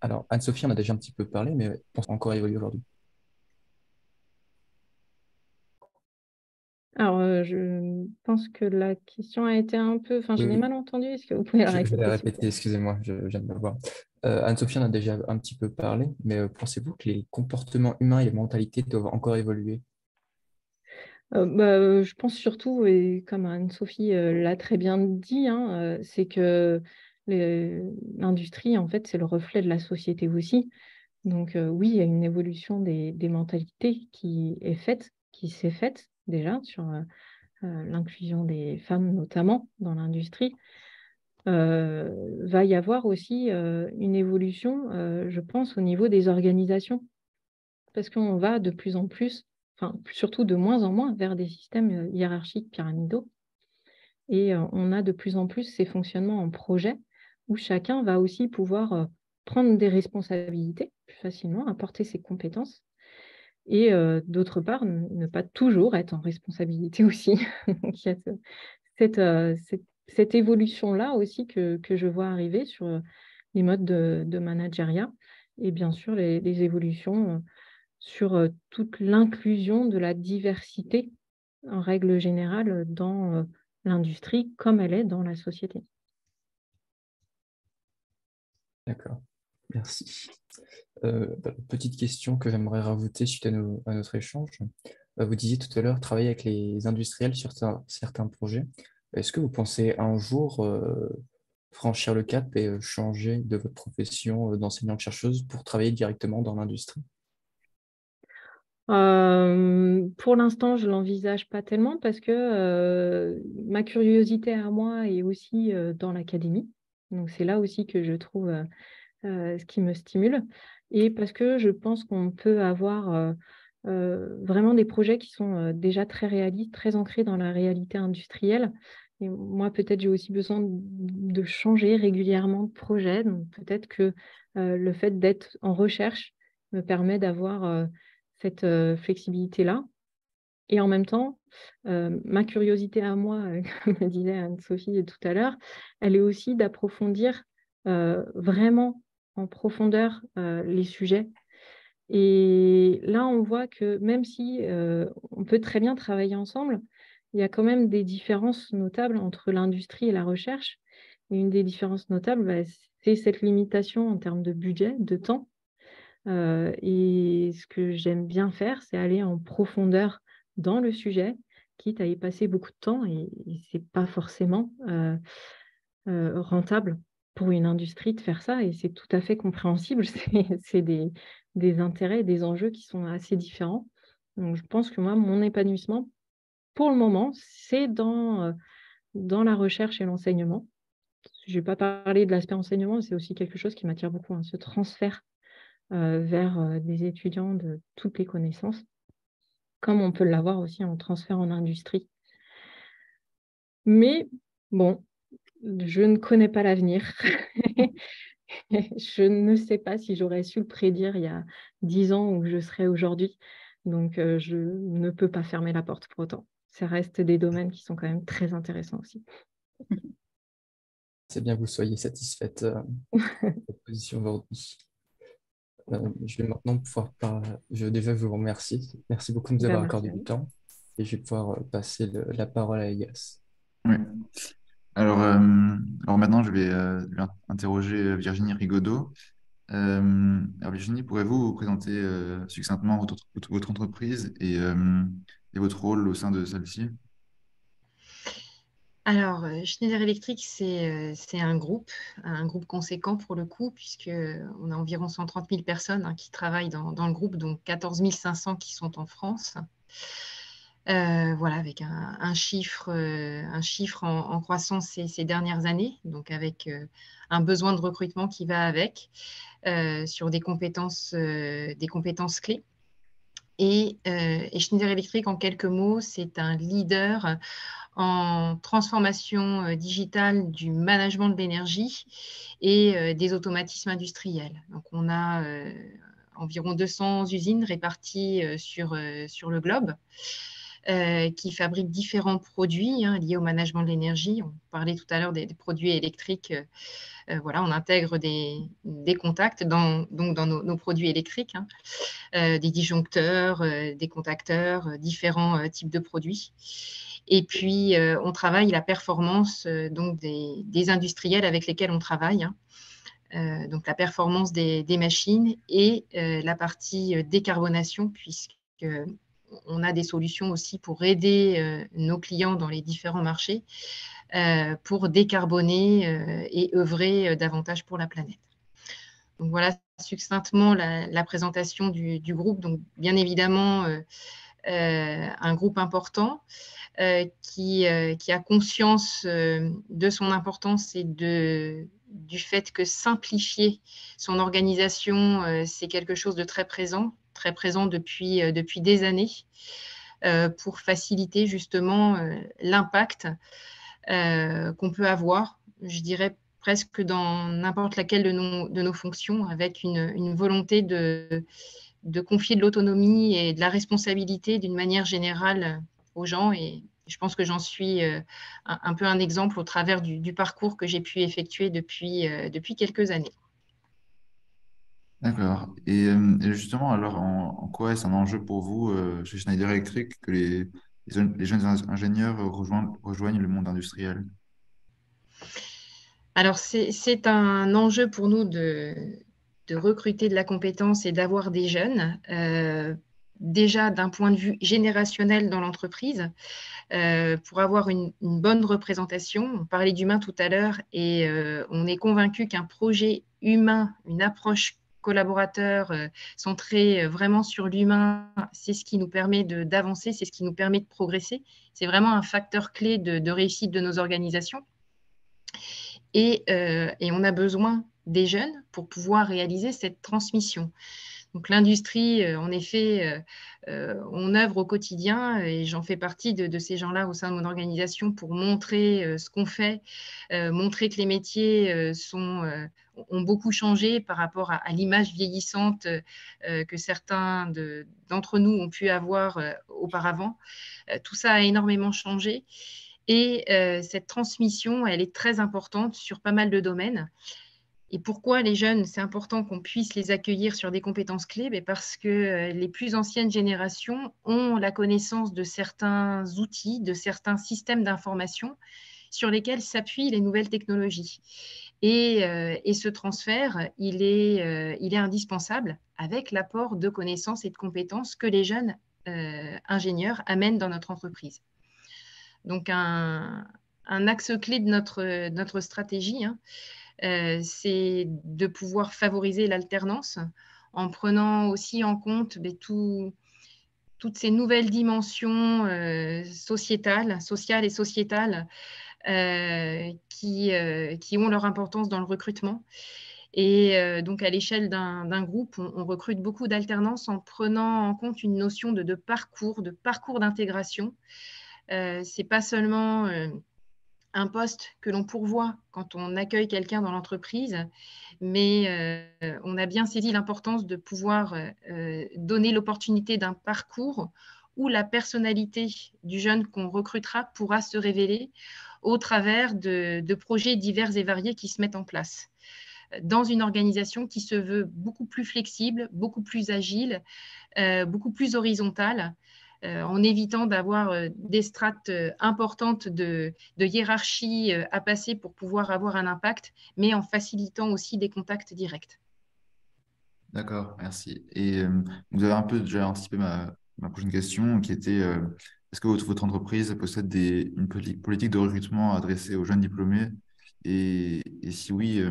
Alors, Anne-Sophie en a déjà un petit peu parlé, mais je pense encore évoluer aujourd'hui. Alors, je pense que la question a été un peu... Enfin, je l'ai Oui, mal entendue. Est-ce que vous pouvez la je vais répéter, la s'il vous plaît? répéter, excusez-moi, je viens de le voir. Anne-Sophie en a déjà un petit peu parlé, mais pensez-vous que les comportements humains et les mentalités doivent encore évoluer? Je pense surtout, et comme Anne-Sophie l'a très bien dit, c'est que l'industrie, en fait, c'est le reflet de la société aussi. Donc oui, il y a une évolution des mentalités qui est faite, qui s'est faite déjà sur l'inclusion des femmes notamment dans l'industrie. Va y avoir aussi une évolution, je pense, au niveau des organisations, parce qu'on va de plus en plus, enfin surtout de moins en moins, vers des systèmes hiérarchiques pyramidaux. Et on a de plus en plus ces fonctionnements en projet où chacun va aussi pouvoir prendre des responsabilités plus facilement, apporter ses compétences et d'autre part, ne pas toujours être en responsabilité aussi. Donc, il y a cette évolution-là aussi que je vois arriver sur les modes de managériat et bien sûr les évolutions sur toute l'inclusion de la diversité en règle générale dans l'industrie comme elle est dans la société. D'accord, merci. Petite question que j'aimerais rajouter suite à notre échange. Vous disiez tout à l'heure travailler avec les industriels sur certains projets. Est-ce que vous pensez un jour franchir le cap et changer de votre profession d'enseignante-chercheuse pour travailler directement dans l'industrie? Pour l'instant, je ne l'envisage pas tellement parce que ma curiosité à moi est aussi dans l'académie. Donc, c'est là aussi que je trouve ce qui me stimule. Et parce que je pense qu'on peut avoir vraiment des projets qui sont déjà très réalistes, très ancrés dans la réalité industrielle. Et moi, peut-être, j'ai aussi besoin de changer régulièrement de projet. Donc, peut-être que le fait d'être en recherche me permet d'avoir cette flexibilité-là. Et en même temps, ma curiosité à moi, comme le disait Anne-Sophie tout à l'heure, elle est aussi d'approfondir vraiment en profondeur les sujets. Et là, on voit que même si on peut très bien travailler ensemble, il y a quand même des différences notables entre l'industrie et la recherche. Et une des différences notables, c'est cette limitation en termes de budget, de temps. Et ce que j'aime bien faire, c'est aller en profondeur dans le sujet, quitte à y passer beaucoup de temps. Et ce n'est pas forcément rentable pour une industrie de faire ça. Et c'est tout à fait compréhensible. C'est des intérêts, des enjeux qui sont assez différents. Donc, je pense que moi, mon épanouissement, pour le moment, c'est dans la recherche et l'enseignement. Je ne vais pas parler de l'aspect enseignement, c'est aussi quelque chose qui m'attire beaucoup, hein, ce transfert vers des étudiants de toutes les connaissances, comme on peut l'avoir aussi en transfert en industrie. Mais bon, je ne connais pas l'avenir. Je ne sais pas si j'aurais su le prédire il y a 10 ans où je serais aujourd'hui. Donc, je ne peux pas fermer la porte pour autant. Ça reste des domaines qui sont quand même très intéressants aussi. C'est bien que vous soyez satisfaite de votre position aujourd'hui. Je vais maintenant pouvoir déjà vous remercier. Merci beaucoup de nous avoir accordé du temps. Et je vais pouvoir passer la parole à Elias. Oui. Alors maintenant, je vais interroger Virginie Rigaudot. Alors Virginie, pourrez-vous vous présenter succinctement votre entreprise et votre rôle au sein de celle-ci? Alors, Schneider Electric, c'est un groupe conséquent pour le coup, puisqu'on a environ 130 000 personnes qui travaillent dans le groupe, donc 14 500 qui sont en France. Voilà, avec un chiffre en croissance ces dernières années, donc avec un besoin de recrutement qui va avec, sur des compétences clés. Et Schneider Electric, en quelques mots, c'est un leader en transformation digitale du management de l'énergie et des automatismes industriels. Donc, on a environ 200 usines réparties sur le globe qui fabriquent différents produits liés au management de l'énergie. On parlait tout à l'heure des produits électriques. Voilà, on intègre des contacts dans nos produits électriques, des disjoncteurs, des contacteurs, différents types de produits. Et puis, on travaille la performance donc des industriels avec lesquels on travaille, donc la performance des machines et la partie décarbonation, puisqu'on a des solutions aussi pour aider nos clients dans les différents marchés pour décarboner et œuvrer davantage pour la planète. Donc voilà succinctement la présentation du groupe. Donc bien évidemment, un groupe important qui a conscience de son importance et du fait que simplifier son organisation, c'est quelque chose de très présent depuis des années, pour faciliter justement l'impact qu'on peut avoir, je dirais presque dans n'importe laquelle de nos fonctions, avec une volonté de confier de l'autonomie et de la responsabilité d'une manière générale aux gens. Et je pense que j'en suis un peu un exemple au travers du parcours que j'ai pu effectuer depuis quelques années. D'accord. Et justement, alors, en quoi est-ce un enjeu pour vous chez Schneider Electric que les jeunes ingénieurs rejoignent le monde industriel? Alors, c'est un enjeu pour nous de recruter de la compétence et d'avoir des jeunes, déjà d'un point de vue générationnel dans l'entreprise, pour avoir une bonne représentation. On parlait d'humain tout à l'heure et on est convaincu qu'un projet humain, une approche collaborateurs centrés vraiment sur l'humain, c'est ce qui nous permet d'avancer, c'est ce qui nous permet de progresser. C'est vraiment un facteur clé de réussite de nos organisations. Et on a besoin des jeunes pour pouvoir réaliser cette transmission. Donc l'industrie, en effet, on œuvre au quotidien et j'en fais partie de ces gens-là au sein de mon organisation pour montrer ce qu'on fait, montrer que les métiers ont beaucoup changé par rapport à l'image vieillissante que certains d'entre nous ont pu avoir auparavant. Tout ça a énormément changé et cette transmission, elle est très importante sur pas mal de domaines. Et pourquoi les jeunes, c'est important qu'on puisse les accueillir sur des compétences clés? Parce que les plus anciennes générations ont la connaissance de certains outils, de certains systèmes d'information sur lesquels s'appuient les nouvelles technologies. Et ce transfert, il est indispensable avec l'apport de connaissances et de compétences que les jeunes ingénieurs amènent dans notre entreprise. Donc, un axe clé de notre stratégie, c'est de pouvoir favoriser l'alternance en prenant aussi en compte toutes ces nouvelles dimensions sociales et sociétales qui ont leur importance dans le recrutement. Et donc, à l'échelle d'un groupe, on recrute beaucoup d'alternance en prenant en compte une notion de parcours d'intégration. Ce n'est pas seulement un poste que l'on pourvoit quand on accueille quelqu'un dans l'entreprise, mais on a bien saisi l'importance de pouvoir donner l'opportunité d'un parcours où la personnalité du jeune qu'on recrutera pourra se révéler au travers de projets divers et variés qui se mettent en place dans une organisation qui se veut beaucoup plus flexible, beaucoup plus agile, beaucoup plus horizontale, en évitant d'avoir des strates importantes de hiérarchie à passer pour pouvoir avoir un impact, mais en facilitant aussi des contacts directs. D'accord, merci. Et vous avez un peu déjà anticipé ma prochaine question qui était est-ce que votre entreprise possède une politique de recrutement adressée aux jeunes diplômés? Et si oui,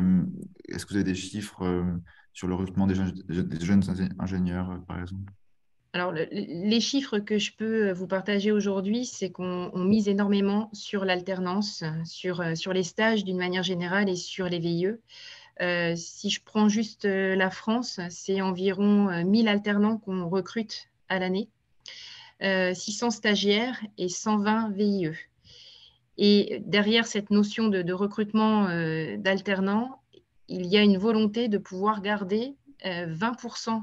est-ce que vous avez des chiffres sur le recrutement des jeunes ingénieurs, par exemple? Alors, les chiffres que je peux vous partager aujourd'hui, c'est qu'on mise énormément sur l'alternance, sur les stages d'une manière générale et sur les VIE. Si je prends juste la France, c'est environ 1000 alternants qu'on recrute à l'année, 600 stagiaires et 120 VIE. Et derrière cette notion de recrutement d'alternants, il y a une volonté de pouvoir garder 20%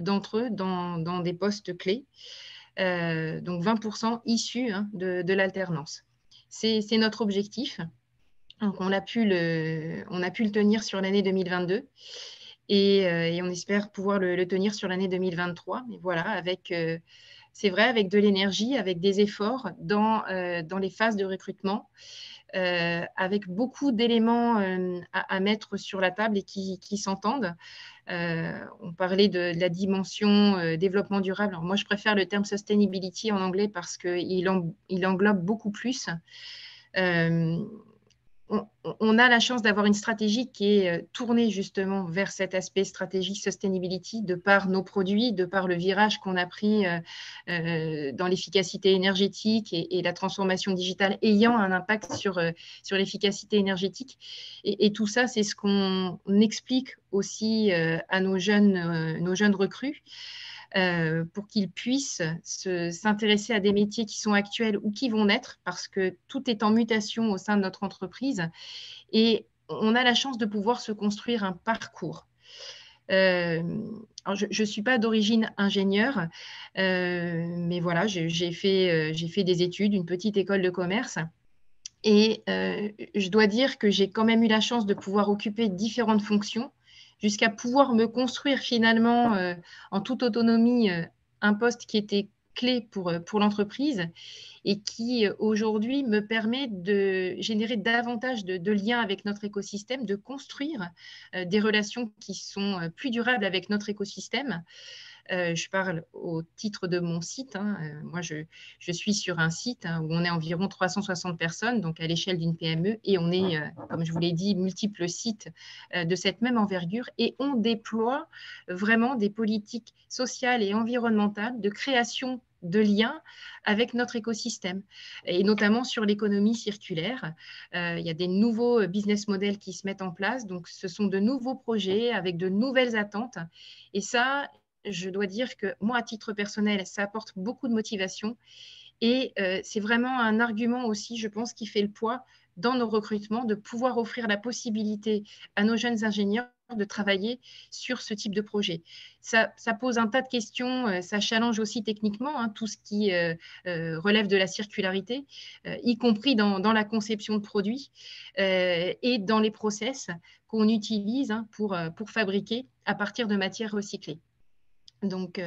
d'entre eux dans des postes clés, donc 20% issus de l'alternance. C'est notre objectif. Donc, on a pu le tenir sur l'année 2022 et on espère pouvoir le tenir sur l'année 2023. Mais voilà, c'est vrai, avec de l'énergie, avec des efforts dans les phases de recrutement, avec beaucoup d'éléments à mettre sur la table et qui s'entendent. On parlait de la dimension développement durable. Alors moi, je préfère le terme sustainability en anglais parce qu'il englobe beaucoup plus. On a la chance d'avoir une stratégie qui est tournée justement vers cet aspect stratégique sustainability de par nos produits, de par le virage qu'on a pris dans l'efficacité énergétique et la transformation digitale ayant un impact sur l'efficacité énergétique. Et tout ça, c'est ce qu'on explique aussi à nos jeunes recrues. Pour qu'ils puissent s'intéresser à des métiers qui sont actuels ou qui vont naître, parce que tout est en mutation au sein de notre entreprise. Et on a la chance de pouvoir se construire un parcours. Alors je ne suis pas d'origine ingénieure, mais voilà, j'ai fait des études, une petite école de commerce. Et je dois dire que j'ai quand même eu la chance de pouvoir occuper différentes fonctions jusqu'à pouvoir me construire finalement en toute autonomie un poste qui était clé pour l'entreprise et qui aujourd'hui me permet de générer davantage de liens avec notre écosystème, de construire des relations qui sont plus durables avec notre écosystème. Je parle au titre de mon site. Moi, je suis sur un site où on est environ 360 personnes, donc à l'échelle d'une PME, et on est, comme je vous l'ai dit, multiples sites de cette même envergure, et on déploie vraiment des politiques sociales et environnementales de création de liens avec notre écosystème, et notamment sur l'économie circulaire. Il y a des nouveaux business models qui se mettent en place, donc ce sont de nouveaux projets avec de nouvelles attentes, et ça, je dois dire que moi, à titre personnel, ça apporte beaucoup de motivation, et c'est vraiment un argument aussi, je pense, qui fait le poids dans nos recrutements, de pouvoir offrir la possibilité à nos jeunes ingénieurs de travailler sur ce type de projet. Ça pose un tas de questions, ça challenge aussi techniquement tout ce qui relève de la circularité, y compris dans la conception de produits et dans les process qu'on utilise pour fabriquer à partir de matières recyclées. Donc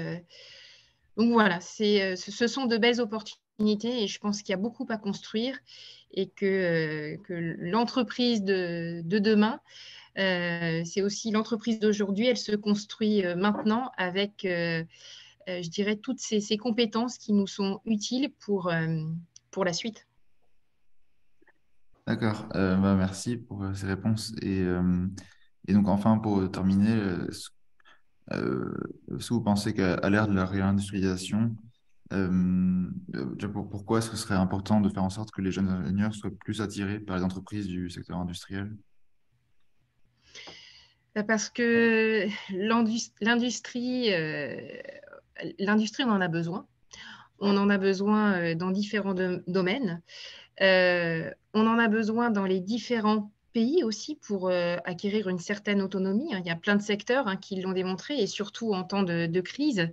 voilà, ce sont de belles opportunités, et je pense qu'il y a beaucoup à construire, et que l'entreprise de demain, c'est aussi l'entreprise d'aujourd'hui. Elle se construit maintenant avec, je dirais, toutes ces compétences qui nous sont utiles pour la suite. D'accord, merci pour ces réponses. Et donc, enfin, pour terminer, est-ce que vous pensez qu'à l'ère de la réindustrialisation, déjà, pourquoi est-ce que ce serait important de faire en sorte que les jeunes ingénieurs soient plus attirés par les entreprises du secteur industriel? Parce que l'industrie, on en a besoin. On en a besoin dans différents domaines. On en a besoin dans les différents pays aussi pour acquérir une certaine autonomie. Il y a plein de secteurs qui l'ont démontré, et surtout en temps de crise.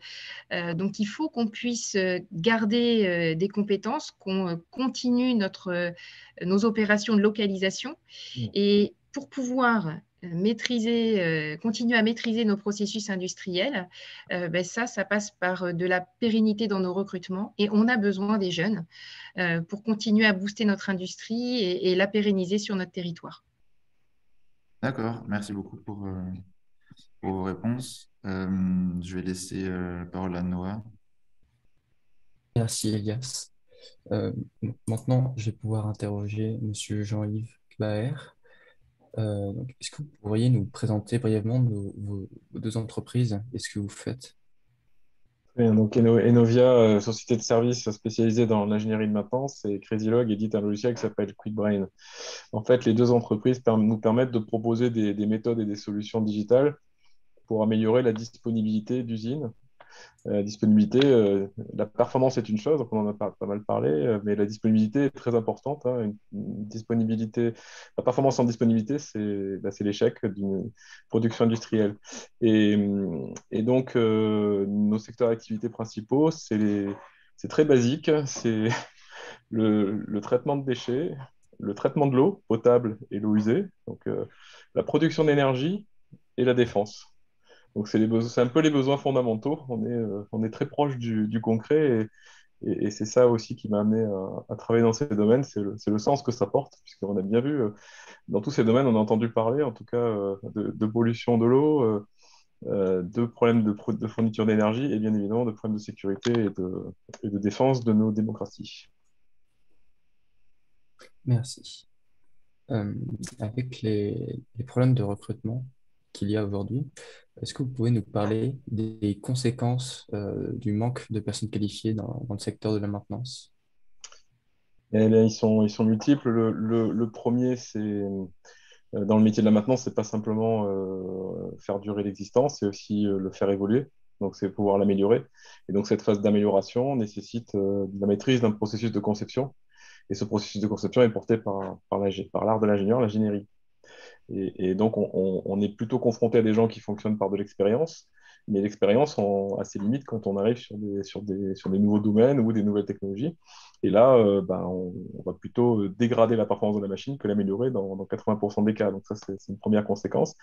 Donc, il faut qu'on puisse garder des compétences, qu'on continue nos opérations de localisation. Et pour pouvoir continuer à maîtriser nos processus industriels, ça passe par de la pérennité dans nos recrutements, et on a besoin des jeunes pour continuer à booster notre industrie et la pérenniser sur notre territoire. D'accord, merci beaucoup pour vos réponses. Je vais laisser la parole à Noah. Merci Elias. Euh, Maintenant, je vais pouvoir interroger Monsieur Jean-Yves Claher. Est-ce que vous pourriez nous présenter brièvement vos deux entreprises et ce que vous faites? Oui, donc Enovia, société de services spécialisée dans l'ingénierie de maintenance, et Crazylog édite un logiciel qui s'appelle QuickBrain. En fait, les deux entreprises nous permettent de proposer des méthodes et des solutions digitales pour améliorer la disponibilité d'usines. La performance est une chose, donc on en a pas mal parlé, mais la disponibilité est très importante. La performance en disponibilité, c'est l'échec d'une production industrielle. Et donc, nos secteurs d'activité principaux, c'est très basique, c'est le traitement de déchets, le traitement de l'eau potable et l'eau usée, donc la production d'énergie et la défense. Donc, c'est un peu les besoins fondamentaux. On est très proche du concret, et c'est ça aussi qui m'a amené à travailler dans ces domaines. C'est le sens que ça porte, puisqu'on a bien vu, dans tous ces domaines, on a entendu parler, en tout cas, de pollution de l'eau, de problèmes de fourniture d'énergie, et bien évidemment de problèmes de sécurité et de défense de nos démocraties. Merci. Avec les problèmes de recrutement qu'il y a aujourd'hui, est-ce que vous pouvez nous parler des conséquences du manque de personnes qualifiées dans le secteur de la maintenance? Et là, ils sont multiples. Le premier, c'est dans le métier de la maintenance, c'est pas simplement faire durer l'existence, c'est aussi le faire évoluer. Donc, c'est pouvoir l'améliorer. Et donc, cette phase d'amélioration nécessite de la maîtrise d'un processus de conception. Et ce processus de conception est porté par l'art de l'ingénieur, l'ingénierie. Et donc, on est plutôt confronté à des gens qui fonctionnent par de l'expérience, mais l'expérience a ses limites quand on arrive sur des nouveaux domaines ou des nouvelles technologies. Et là, on va plutôt dégrader la performance de la machine que l'améliorer dans 80% des cas. Donc ça, c'est une première conséquence.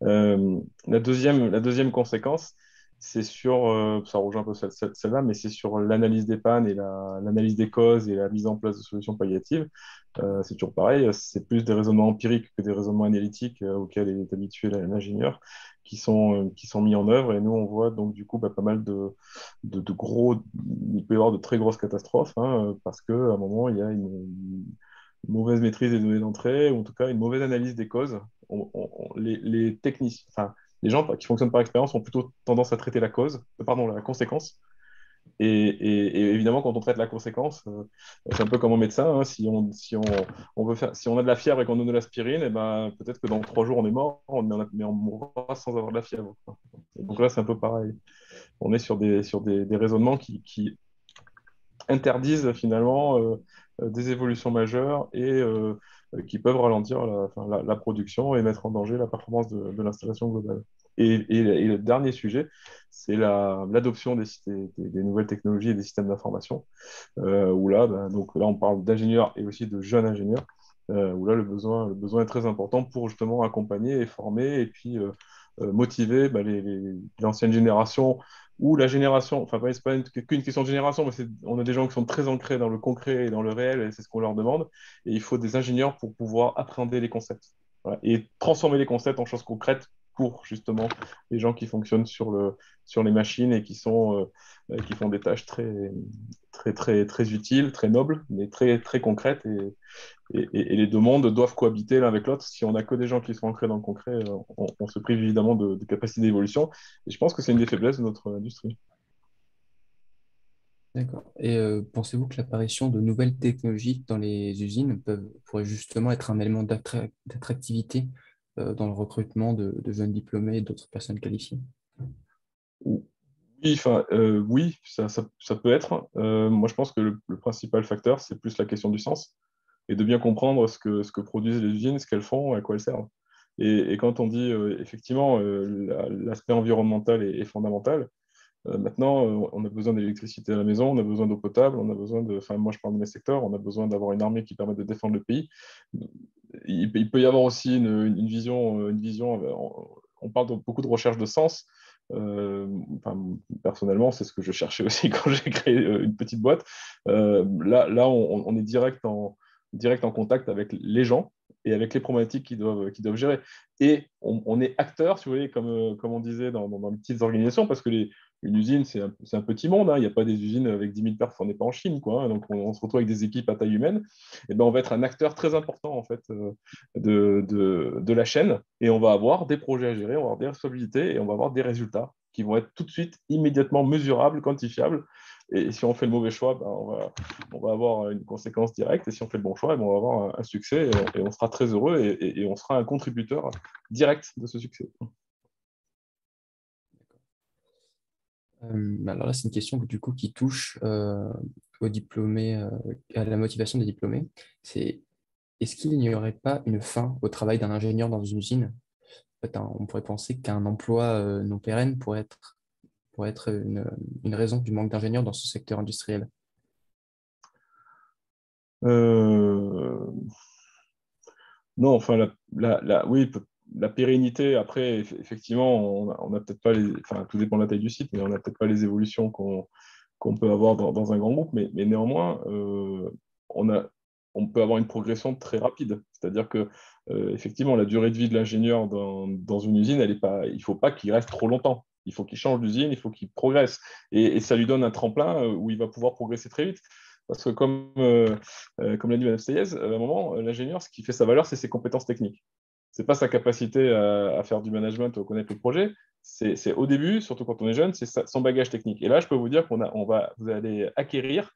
La deuxième conséquence, ça rejoint un peu celle-là, mais c'est sur l'analyse des pannes et l'analyse des causes et la mise en place de solutions palliatives. C'est toujours pareil, c'est plus des raisonnements empiriques que des raisonnements analytiques auxquels est habitué l'ingénieur qui sont mis en œuvre. Et nous, on voit donc du coup pas mal il peut y avoir de très grosses catastrophes, hein, parce qu'à un moment, il y a une mauvaise maîtrise des données d'entrée, ou en tout cas une mauvaise analyse des causes. Les techniciens, enfin, les gens qui fonctionnent par expérience ont plutôt tendance à traiter la cause, pardon, la conséquence. Et évidemment, quand on traite la conséquence, c'est un peu comme en médecin, hein, si on a de la fièvre et qu'on donne de l'aspirine, eh ben, peut-être que dans 3 jours, on est mort, mais on mourra sans avoir de la fièvre, quoi. Et donc là, c'est un peu pareil. On est sur des raisonnements qui interdisent finalement des évolutions majeures et qui peuvent ralentir la production et mettre en danger la performance de l'installation globale. Et le dernier sujet, c'est l'adoption des nouvelles technologies et des systèmes d'information, où là, donc là, on parle d'ingénieurs et aussi de jeunes ingénieurs, où là, le besoin est très important pour justement accompagner et former et puis motiver l'ancienne génération ou la génération, enfin, c'est pas qu'une question de génération, mais on a des gens qui sont très ancrés dans le concret et dans le réel, et c'est ce qu'on leur demande. Et il faut des ingénieurs pour pouvoir appréhender les concepts. Voilà, et transformer les concepts en choses concrètes pour justement les gens qui fonctionnent sur les machines et qui font des tâches très utiles, très nobles, mais très concrètes. Et les deux mondes doivent cohabiter l'un avec l'autre. Si on n'a que des gens qui sont ancrés dans le concret, on se prive évidemment de capacité d'évolution. Et je pense que c'est une des faiblesses de notre industrie. D'accord. Et pensez-vous que l'apparition de nouvelles technologies dans les usines pourrait justement être un élément d'attractivité dans le recrutement de jeunes diplômés et d'autres personnes qualifiées? Oui, oui, ça peut être. Moi, je pense que le principal facteur, c'est plus la question du sens et de bien comprendre ce que produisent les usines, ce qu'elles font, à quoi elles servent. Et quand on dit effectivement l'aspect environnemental est fondamental, maintenant on a besoin d'électricité à la maison, on a besoin d'eau potable, on a besoin enfin moi je parle de mes secteurs, on a besoin d'avoir une armée qui permette de défendre le pays. Il peut y avoir aussi une vision, on parle beaucoup de recherche de sens. Enfin, personnellement, c'est ce que je cherchais aussi quand j'ai créé une petite boîte. Là on est direct en contact avec les gens et avec les problématiques qu'ils doivent gérer. Et on est acteur, si vous voyez, comme on disait dans les petites organisations, parce que une usine, c'est un petit monde, hein. Il n'y a pas des usines avec 10 000 personnes, on n'est pas en Chine, quoi, hein. Donc on se retrouve avec des équipes à taille humaine. Et ben, on va être un acteur très important en fait, de la chaîne, et on va avoir des projets à gérer, on va avoir des responsabilités, et on va avoir des résultats qui vont être tout de suite, immédiatement mesurables, quantifiables. Et si on fait le mauvais choix, ben, on va avoir une conséquence directe. Et si on fait le bon choix, ben, on va avoir un succès, et on sera très heureux, et on sera un contributeur direct de ce succès. Alors là, c'est une question du coup qui touche aux diplômés, à la motivation des diplômés. Est-ce qu'il n'y aurait pas une fin au travail d'un ingénieur dans une usine? En fait, on pourrait penser qu'un emploi non pérenne pourrait être une raison du manque d'ingénieurs dans ce secteur industriel. Non, enfin, oui, la pérennité, après, effectivement, on a peut-être pas enfin, tout dépend de la taille du site, mais on n'a peut-être pas les évolutions qu'on peut avoir dans un grand groupe, mais néanmoins, on peut avoir une progression très rapide. C'est-à-dire que, effectivement, la durée de vie de l'ingénieur dans une usine, il ne faut pas qu'il reste trop longtemps. Il faut qu'il change d'usine, il faut qu'il progresse. Et ça lui donne un tremplin où il va pouvoir progresser très vite. Parce que comme l'a dit Mme Steyez, à un moment, l'ingénieur, ce qui fait sa valeur, c'est ses compétences techniques. Ce n'est pas sa capacité à faire du management ou à connaître le projet. C'est au début, surtout quand on est jeune, c'est son bagage technique. Et là, je peux vous dire vous allez acquérir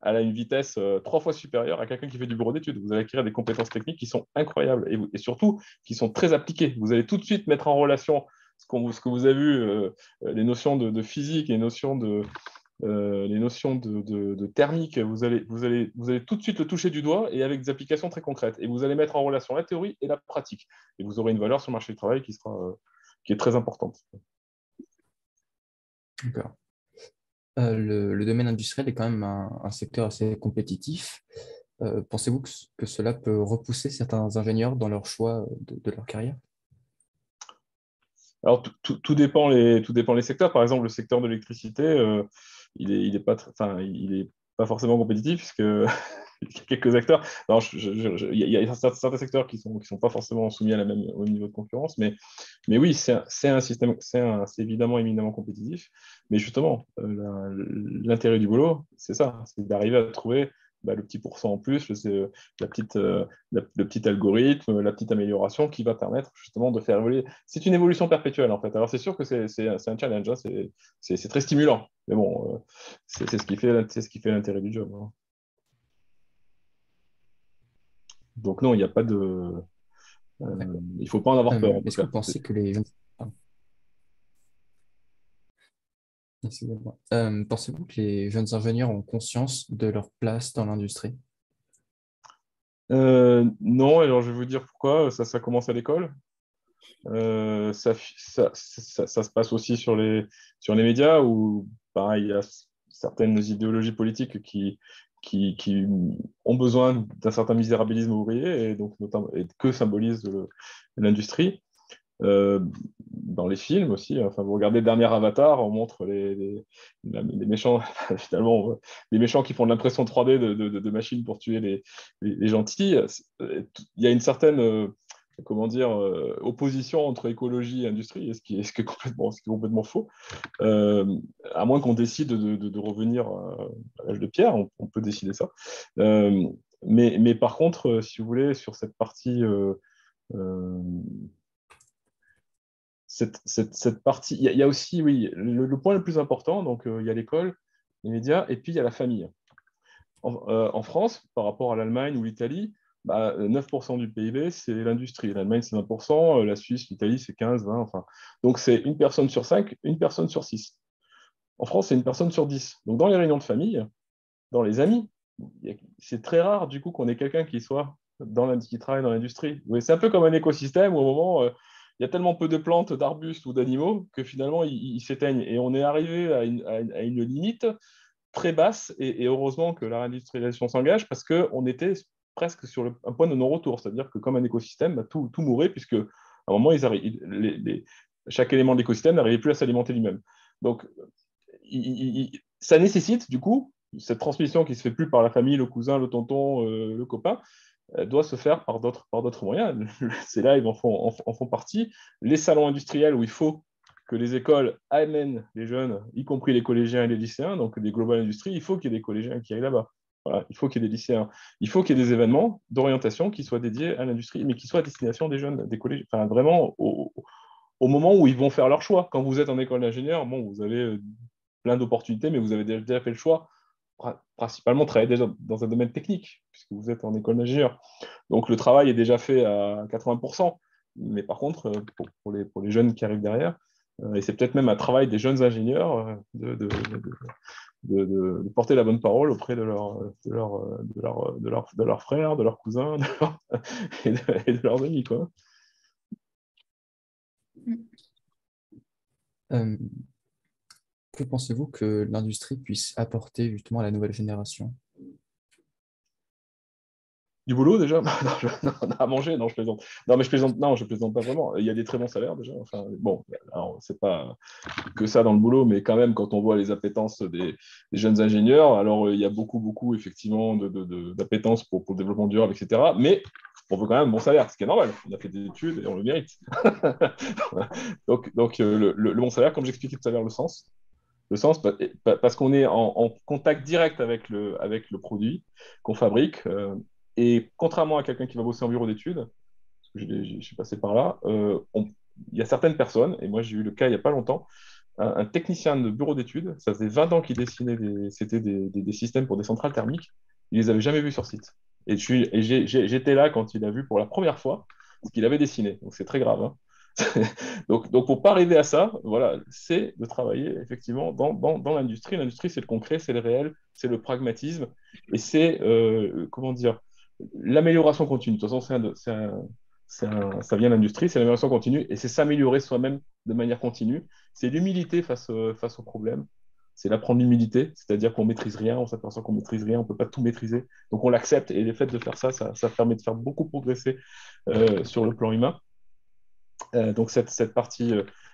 à une vitesse 3 fois supérieure à quelqu'un qui fait du bureau d'études. Vous allez acquérir des compétences techniques qui sont incroyables et surtout qui sont très appliquées. Vous allez tout de suite mettre en relation ce que vous avez vu, les notions de physique, les notions de thermique, vous allez tout de suite le toucher du doigt et avec des applications très concrètes. Et vous allez mettre en relation la théorie et la pratique. Et vous aurez une valeur sur le marché du travail qui est très importante. D'accord. Le domaine industriel est quand même un secteur assez compétitif. Pensez-vous que cela peut repousser certains ingénieurs dans leur choix de leur carrière? Alors, tout dépend les secteurs. Par exemple, le secteur de l'électricité, il est pas forcément compétitif, puisque il y a quelques acteurs. Non, il y a certains secteurs qui sont pas forcément soumis au même niveau de concurrence, mais oui, c'est un système, c'est évidemment éminemment compétitif. Mais justement, l'intérêt du boulot, c'est ça, c'est d'arriver à trouver le petit pourcent en plus, le petit algorithme, la petite amélioration qui va permettre justement de faire évoluer. C'est une évolution perpétuelle en fait. Alors c'est sûr que c'est un challenge, hein, c'est très stimulant. Mais bon, c'est ce qui fait l'intérêt du job, hein. Donc non, il n'y a pas de. Il ne faut pas en avoir peur en tout Est-ce que cas. vous pensez que les jeunes... Pardon. Excusez-moi. Pensez-vous que les jeunes ingénieurs ont conscience de leur place dans l'industrie? Non, alors je vais vous dire pourquoi. Ça commence à l'école. Ça se passe aussi sur les médias où, pareil, il y a certaines idéologies politiques qui ont besoin d'un certain misérabilisme ouvrier et donc notamment et que symbolise l'industrie. Dans les films aussi, enfin, vous regardez le dernier Avatar, on montre les méchants, finalement, les méchants qui font de l'impression 3D de machines pour tuer les gentils. Il y a une certaine comment dire, opposition entre écologie et industrie, ce qui est complètement faux. À moins qu'on décide de revenir à l'âge de pierre, on peut décider ça. Mais par contre, si vous voulez, sur cette partie, cette partie, il y a aussi, oui, le point le plus important, donc il y a l'école, les médias, et puis il y a la famille. En France, par rapport à l'Allemagne ou l'Italie, 9% du PIB, c'est l'industrie. L'Allemagne, c'est 20%, la Suisse, l'Italie, c'est 15, 20, enfin. Donc, c'est une personne sur 5, une personne sur 6. En France, c'est une personne sur 10. Donc, dans les réunions de famille, dans les amis, c'est très rare, du coup, qu'on ait quelqu'un qui qui travaille dans l'industrie. C'est un peu comme un écosystème où, au moment, il y a tellement peu de plantes, d'arbustes ou d'animaux que finalement, ils s'éteignent. Et on est arrivé à une limite très basse, et heureusement que la réindustrialisation s'engage, parce qu'on était presque sur un point de non-retour, c'est-à-dire que comme un écosystème, tout mourait, puisque à un moment, chaque élément de l'écosystème n'arrivait plus à s'alimenter lui-même. Donc, ça nécessite, du coup, cette transmission qui se fait plus par la famille, le cousin, le tonton, le copain, doit se faire par d'autres moyens. Ces lives en font partie. Les salons industriels où il faut que les écoles amènent les jeunes, y compris les collégiens et les lycéens, donc des global industries, il faut qu'il y ait des collégiens qui aillent là-bas. Voilà, il faut qu'il y ait des lycéens. Il faut qu'il y ait des événements d'orientation qui soient dédiés à l'industrie, mais qui soient à destination des jeunes, des collèges, enfin vraiment au moment où ils vont faire leur choix. Quand vous êtes en école d'ingénieur, bon, vous avez plein d'opportunités, mais vous avez déjà fait le choix, principalement travailler déjà dans un domaine technique, puisque vous êtes en école d'ingénieur. Donc le travail est déjà fait à 80%, mais par contre, pour les jeunes qui arrivent derrière, et c'est peut-être même un travail des jeunes ingénieurs de porter la bonne parole auprès de leurs frères, de leurs cousins et de leurs amis, quoi. Que pensez-vous que l'industrie puisse apporter justement à la nouvelle génération? Du boulot déjà? Non, à manger? Non, je plaisante. Non, mais je plaisante pas vraiment. Il y a des très bons salaires déjà. Enfin, bon, alors, c'est pas que ça dans le boulot, mais quand même, quand on voit les appétences des jeunes ingénieurs, alors il y a beaucoup, effectivement, d'appétence pour le développement durable, etc. Mais on veut quand même un bon salaire, ce qui est normal. On a fait des études et on le mérite. Donc le bon salaire, comme j'expliquais tout à l'heure, le sens, parce qu'on est en contact direct avec le produit qu'on fabrique. Et contrairement à quelqu'un qui va bosser en bureau d'études, parce que je suis passé par là, il y a certaines personnes, et moi j'ai eu le cas il n'y a pas longtemps, un technicien de bureau d'études, ça faisait 20 ans qu'il dessinait des systèmes pour des centrales thermiques, il les avait jamais vus sur site. Et j'étais là quand il a vu pour la première fois ce qu'il avait dessiné. Donc c'est très grave, hein. Donc pour pas arriver à ça, voilà, c'est de travailler effectivement dans l'industrie. L'industrie, c'est le concret, c'est le réel, c'est le pragmatisme, et c'est, comment dire, l'amélioration continue. De toute façon, ça vient de l'industrie, c'est l'amélioration continue, et c'est s'améliorer soi-même de manière continue. C'est l'humilité face aux problèmes. C'est l'apprendre l'humilité, c'est-à-dire qu'on maîtrise rien, on s'aperçoit qu'on maîtrise rien, on peut pas tout maîtriser. Donc on l'accepte, et le fait de faire ça permet de faire beaucoup progresser sur le plan humain. Donc cette partie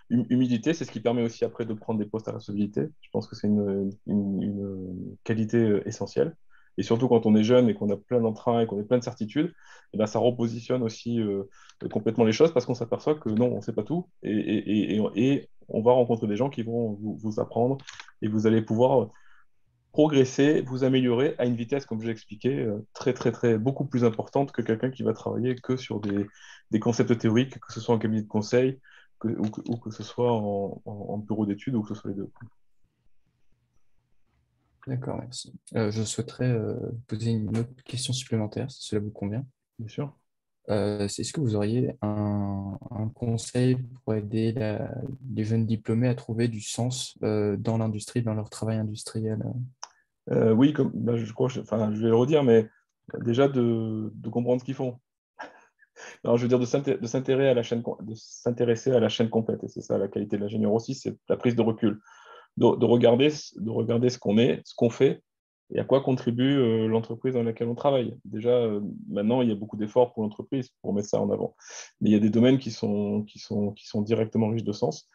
humilité, c'est ce qui permet aussi après de prendre des postes à responsabilité. Je pense que c'est une qualité essentielle. Et surtout quand on est jeune et qu'on a plein d'entrain et qu'on est plein de certitudes, et ben, ça repositionne aussi complètement les choses parce qu'on s'aperçoit que non, on ne sait pas tout. Et on va rencontrer des gens qui vont vous apprendre et vous allez pouvoir progresser, vous améliorer à une vitesse, comme je l'ai expliqué, très, très, très, beaucoup plus importante que quelqu'un qui va travailler que sur des concepts théoriques, que ce soit en cabinet de conseil ou que ce soit en bureau d'études ou que ce soit les deux. D'accord, merci. Je souhaiterais poser une autre question supplémentaire, si cela vous convient. Bien sûr. Est-ce que vous auriez un conseil pour aider les jeunes diplômés à trouver du sens dans l'industrie, dans leur travail industriel? Oui, comme, ben, je crois, enfin, je vais le redire, mais déjà de comprendre ce qu'ils font. Alors, je veux dire de s'intéresser à la chaîne, de s'intéresser à la chaîne complète. Et c'est ça la qualité de l'ingénieur aussi, c'est la prise de recul, de regarder ce qu'on est, ce qu'on fait et à quoi contribue l'entreprise dans laquelle on travaille. Déjà, maintenant, il y a beaucoup d'efforts pour l'entreprise pour mettre ça en avant. Mais il y a des domaines qui sont directement riches de sens.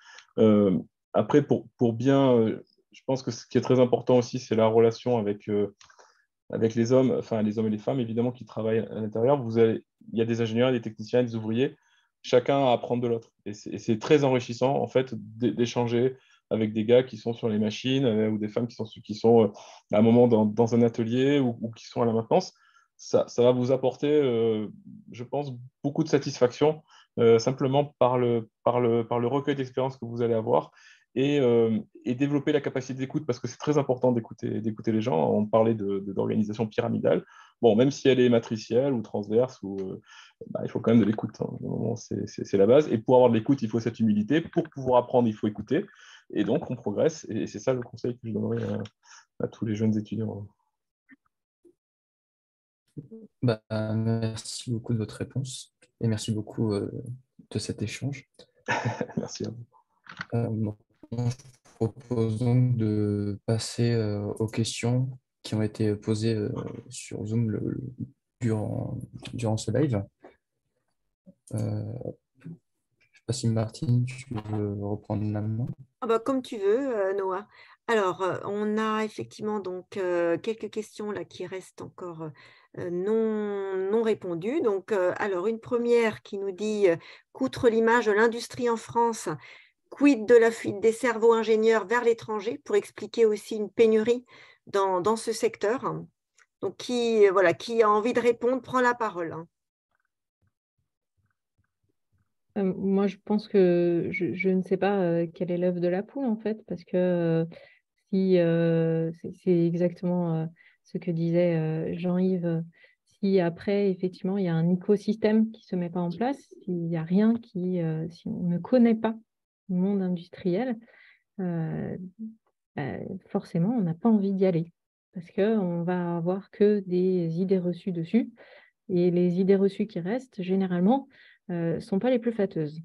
Après, pour bien, je pense que ce qui est très important aussi, c'est la relation avec les hommes, enfin les hommes et les femmes, évidemment, qui travaillent à l'intérieur. Il y a des ingénieurs, des techniciens, des ouvriers, chacun à apprendre de l'autre. Et c'est très enrichissant, en fait, d'échanger avec des gars qui sont sur les machines ou des femmes qui sont à un moment dans un atelier ou qui sont à la maintenance. Ça va vous apporter, je pense, beaucoup de satisfaction simplement par le recueil d'expérience que vous allez avoir et développer la capacité d'écoute parce que c'est très important d'écouter les gens. On parlait d'organisation pyramidale. Bon, même si elle est matricielle ou transverse, bah, il faut quand même de l'écoute. Hein. C'est la base. Et pour avoir de l'écoute, il faut cette humilité. Pour pouvoir apprendre, il faut écouter. Et donc, on progresse. Et c'est ça le conseil que je donnerais à tous les jeunes étudiants. Bah, merci beaucoup de votre réponse et merci beaucoup de cet échange. Merci à vous. Bon, je propose donc de passer aux questions qui ont été posées sur Zoom durant ce live. Je ne sais pas si Martine, tu veux reprendre la main. Ah bah, comme tu veux, Noah. Alors, on a effectivement donc quelques questions là qui restent encore non répondues. Donc, alors une première qui nous dit qu'outre l'image de l'industrie en France, quid de la fuite des cerveaux ingénieurs vers l'étranger pour expliquer aussi une pénurie dans ce secteur. Donc, voilà, qui a envie de répondre, prend la parole. Moi, je pense que je ne sais pas quelle est l'œuvre de la poule, en fait, parce que si c'est exactement ce que disait Jean-Yves, si après, effectivement, il y a un écosystème qui ne se met pas en place, s'il n'y a rien si on ne connaît pas le monde industriel, forcément, on n'a pas envie d'y aller, parce qu'on va avoir que des idées reçues dessus, et les idées reçues qui restent, généralement, ne sont pas les plus flatteuses.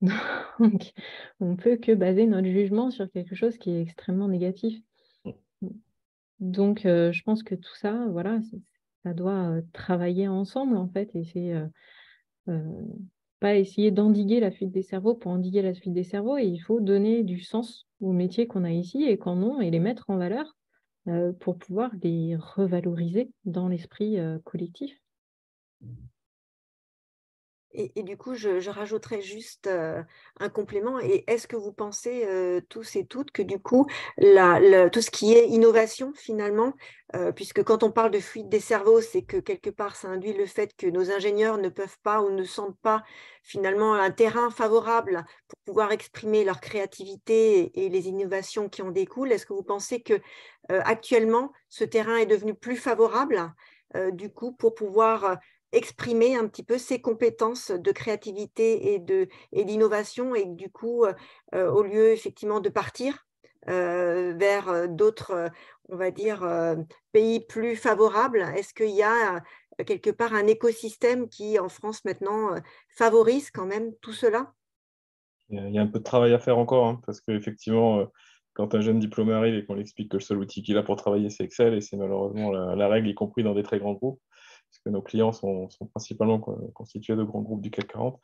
Donc, on ne peut que baser notre jugement sur quelque chose qui est extrêmement négatif. Donc, je pense que tout ça, voilà, ça doit travailler ensemble, en fait, et c'est pas essayer d'endiguer la fuite des cerveaux pour endiguer la fuite des cerveaux, et il faut donner du sens aux métiers qu'on a ici et qu'en ont, et les mettre en valeur pour pouvoir les revaloriser dans l'esprit collectif. Et du coup, je rajouterais juste un complément. Et est-ce que vous pensez tous et toutes que du coup, tout ce qui est innovation finalement, puisque quand on parle de fuite des cerveaux, c'est que quelque part, ça induit le fait que nos ingénieurs ne peuvent pas ou ne sentent pas finalement un terrain favorable pour pouvoir exprimer leur créativité et les innovations qui en découlent. Est-ce que vous pensez que actuellement, ce terrain est devenu plus favorable du coup pour pouvoir exprimer un petit peu ses compétences de créativité et d'innovation et du coup, au lieu effectivement de partir vers d'autres, on va dire, pays plus favorables, est-ce qu'il y a quelque part un écosystème qui, en France maintenant, favorise quand même tout cela? Il y a un peu de travail à faire encore, hein, parce qu'effectivement, quand un jeune diplômé arrive et qu'on lui explique que le seul outil qu'il a pour travailler, c'est Excel, et c'est malheureusement la règle, y compris dans des très grands groupes, parce que nos clients sont principalement constitués de grands groupes du CAC 40,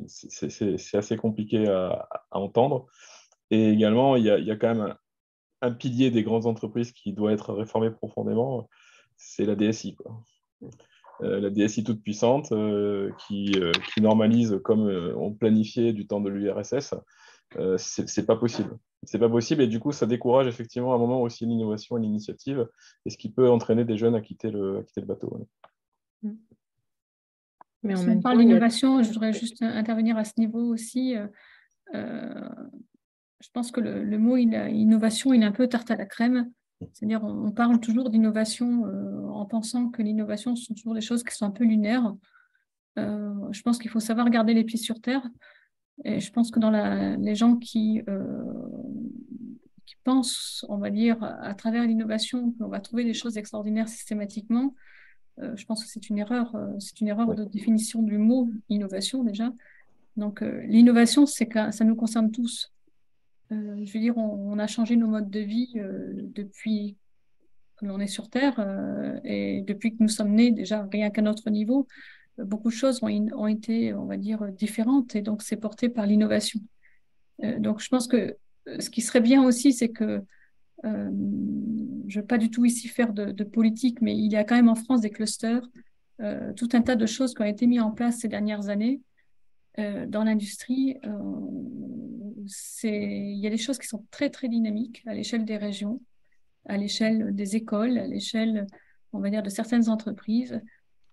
c'est assez compliqué à entendre. Et également, il y a quand même un pilier des grandes entreprises qui doit être réformé profondément, c'est la DSI, quoi. La DSI toute puissante qui normalise comme on planifiait du temps de l'URSS, c'est pas possible. C'est pas possible et du coup, ça décourage effectivement à un moment aussi l'innovation et l'initiative, et ce qui peut entraîner des jeunes à quitter le bateau. Ouais. Mais Si on parle d'innovation, je voudrais juste intervenir à ce niveau aussi. Je pense que le mot innovation, il est un peu tarte à la crème. C'est-à-dire, on parle toujours d'innovation en pensant que l'innovation, ce sont toujours des choses qui sont un peu lunaires. Je pense qu'il faut savoir garder les pieds sur terre. Et je pense que dans les gens qui pensent, on va dire, à travers l'innovation, qu'on va trouver des choses extraordinaires systématiquement, je pense que c'est une erreur de définition du mot innovation déjà. Donc, l'innovation, c'est que ça nous concerne tous. Je veux dire, on a changé nos modes de vie depuis que l'on est sur Terre et depuis que nous sommes nés, déjà, rien qu'à notre niveau, beaucoup de choses ont été, on va dire, différentes et donc c'est porté par l'innovation. Donc, je pense que ce qui serait bien aussi, c'est que je ne veux pas du tout ici faire de politique, mais il y a quand même en France des clusters, tout un tas de choses qui ont été mises en place ces dernières années dans l'industrie. Il y a des choses qui sont très, très dynamiques à l'échelle des régions, à l'échelle des écoles, à l'échelle, on va dire, de certaines entreprises.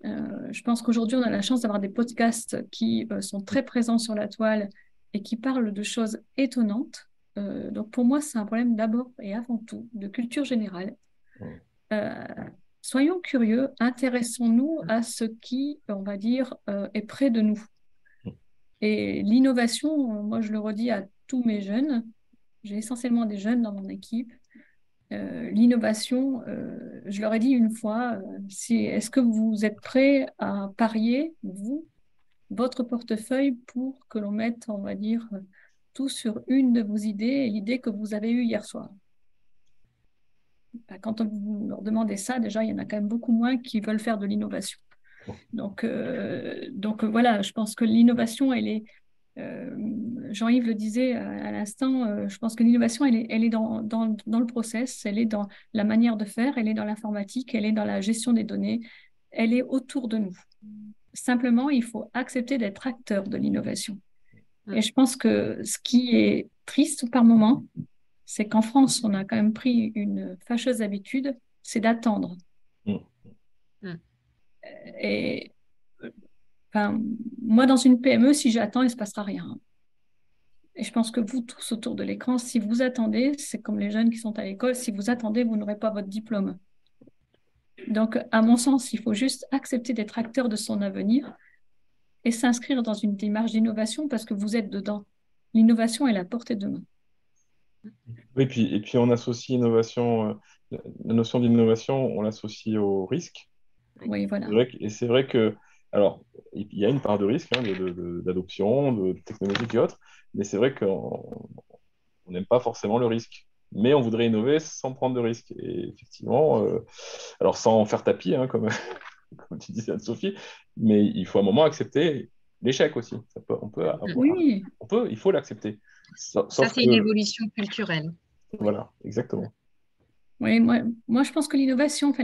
Je pense qu'aujourd'hui, on a la chance d'avoir des podcasts qui sont très présents sur la toile et qui parlent de choses étonnantes. Donc, pour moi, c'est un problème d'abord et avant tout de culture générale. Soyons curieux, intéressons-nous à ce qui, on va dire, est près de nous. Et l'innovation, moi, je le redis à tous mes jeunes, j'ai essentiellement des jeunes dans mon équipe. L'innovation, je leur ai dit une fois, est-ce que vous êtes prêts à parier, vous, votre portefeuille pour que l'on mette, on va dire, tout sur une de vos idées, l'idée que vous avez eue hier soir. Quand vous leur demandez ça, déjà, il y en a quand même beaucoup moins qui veulent faire de l'innovation. Donc voilà, je pense que l'innovation, elle est, Jean-Yves le disait à l'instant, je pense que l'innovation, elle est dans le process, elle est dans la manière de faire, elle est dans l'informatique, elle est dans la gestion des données, elle est autour de nous. Simplement, il faut accepter d'être acteur de l'innovation. Et je pense que ce qui est triste par moment, c'est qu'en France, on a quand même pris une fâcheuse habitude, c'est d'attendre. Et enfin, moi, dans une PME, si j'attends, il ne se passera rien. Et je pense que vous tous autour de l'écran, si vous attendez, c'est comme les jeunes qui sont à l'école, si vous attendez, vous n'aurez pas votre diplôme. Donc, à mon sens, il faut juste accepter d'être acteur de son avenir et s'inscrire dans une démarche d'innovation parce que vous êtes dedans. L'innovation est à la portée de main. Oui, et puis on associe innovation, la notion d'innovation, on l'associe au risque. Oui, voilà. C'est vrai que, alors, il y a une part de risque d'adoption, de technologie et autres, mais c'est vrai qu'on n'aime pas forcément le risque. Mais on voudrait innover sans prendre de risque. Et effectivement, alors sans faire tapis, hein, comme tu disais Anne-Sophie, mais il faut à un moment accepter l'échec aussi. Il faut l'accepter. Ça, c'est une évolution culturelle. Voilà, exactement. Oui, moi, je pense que l'innovation,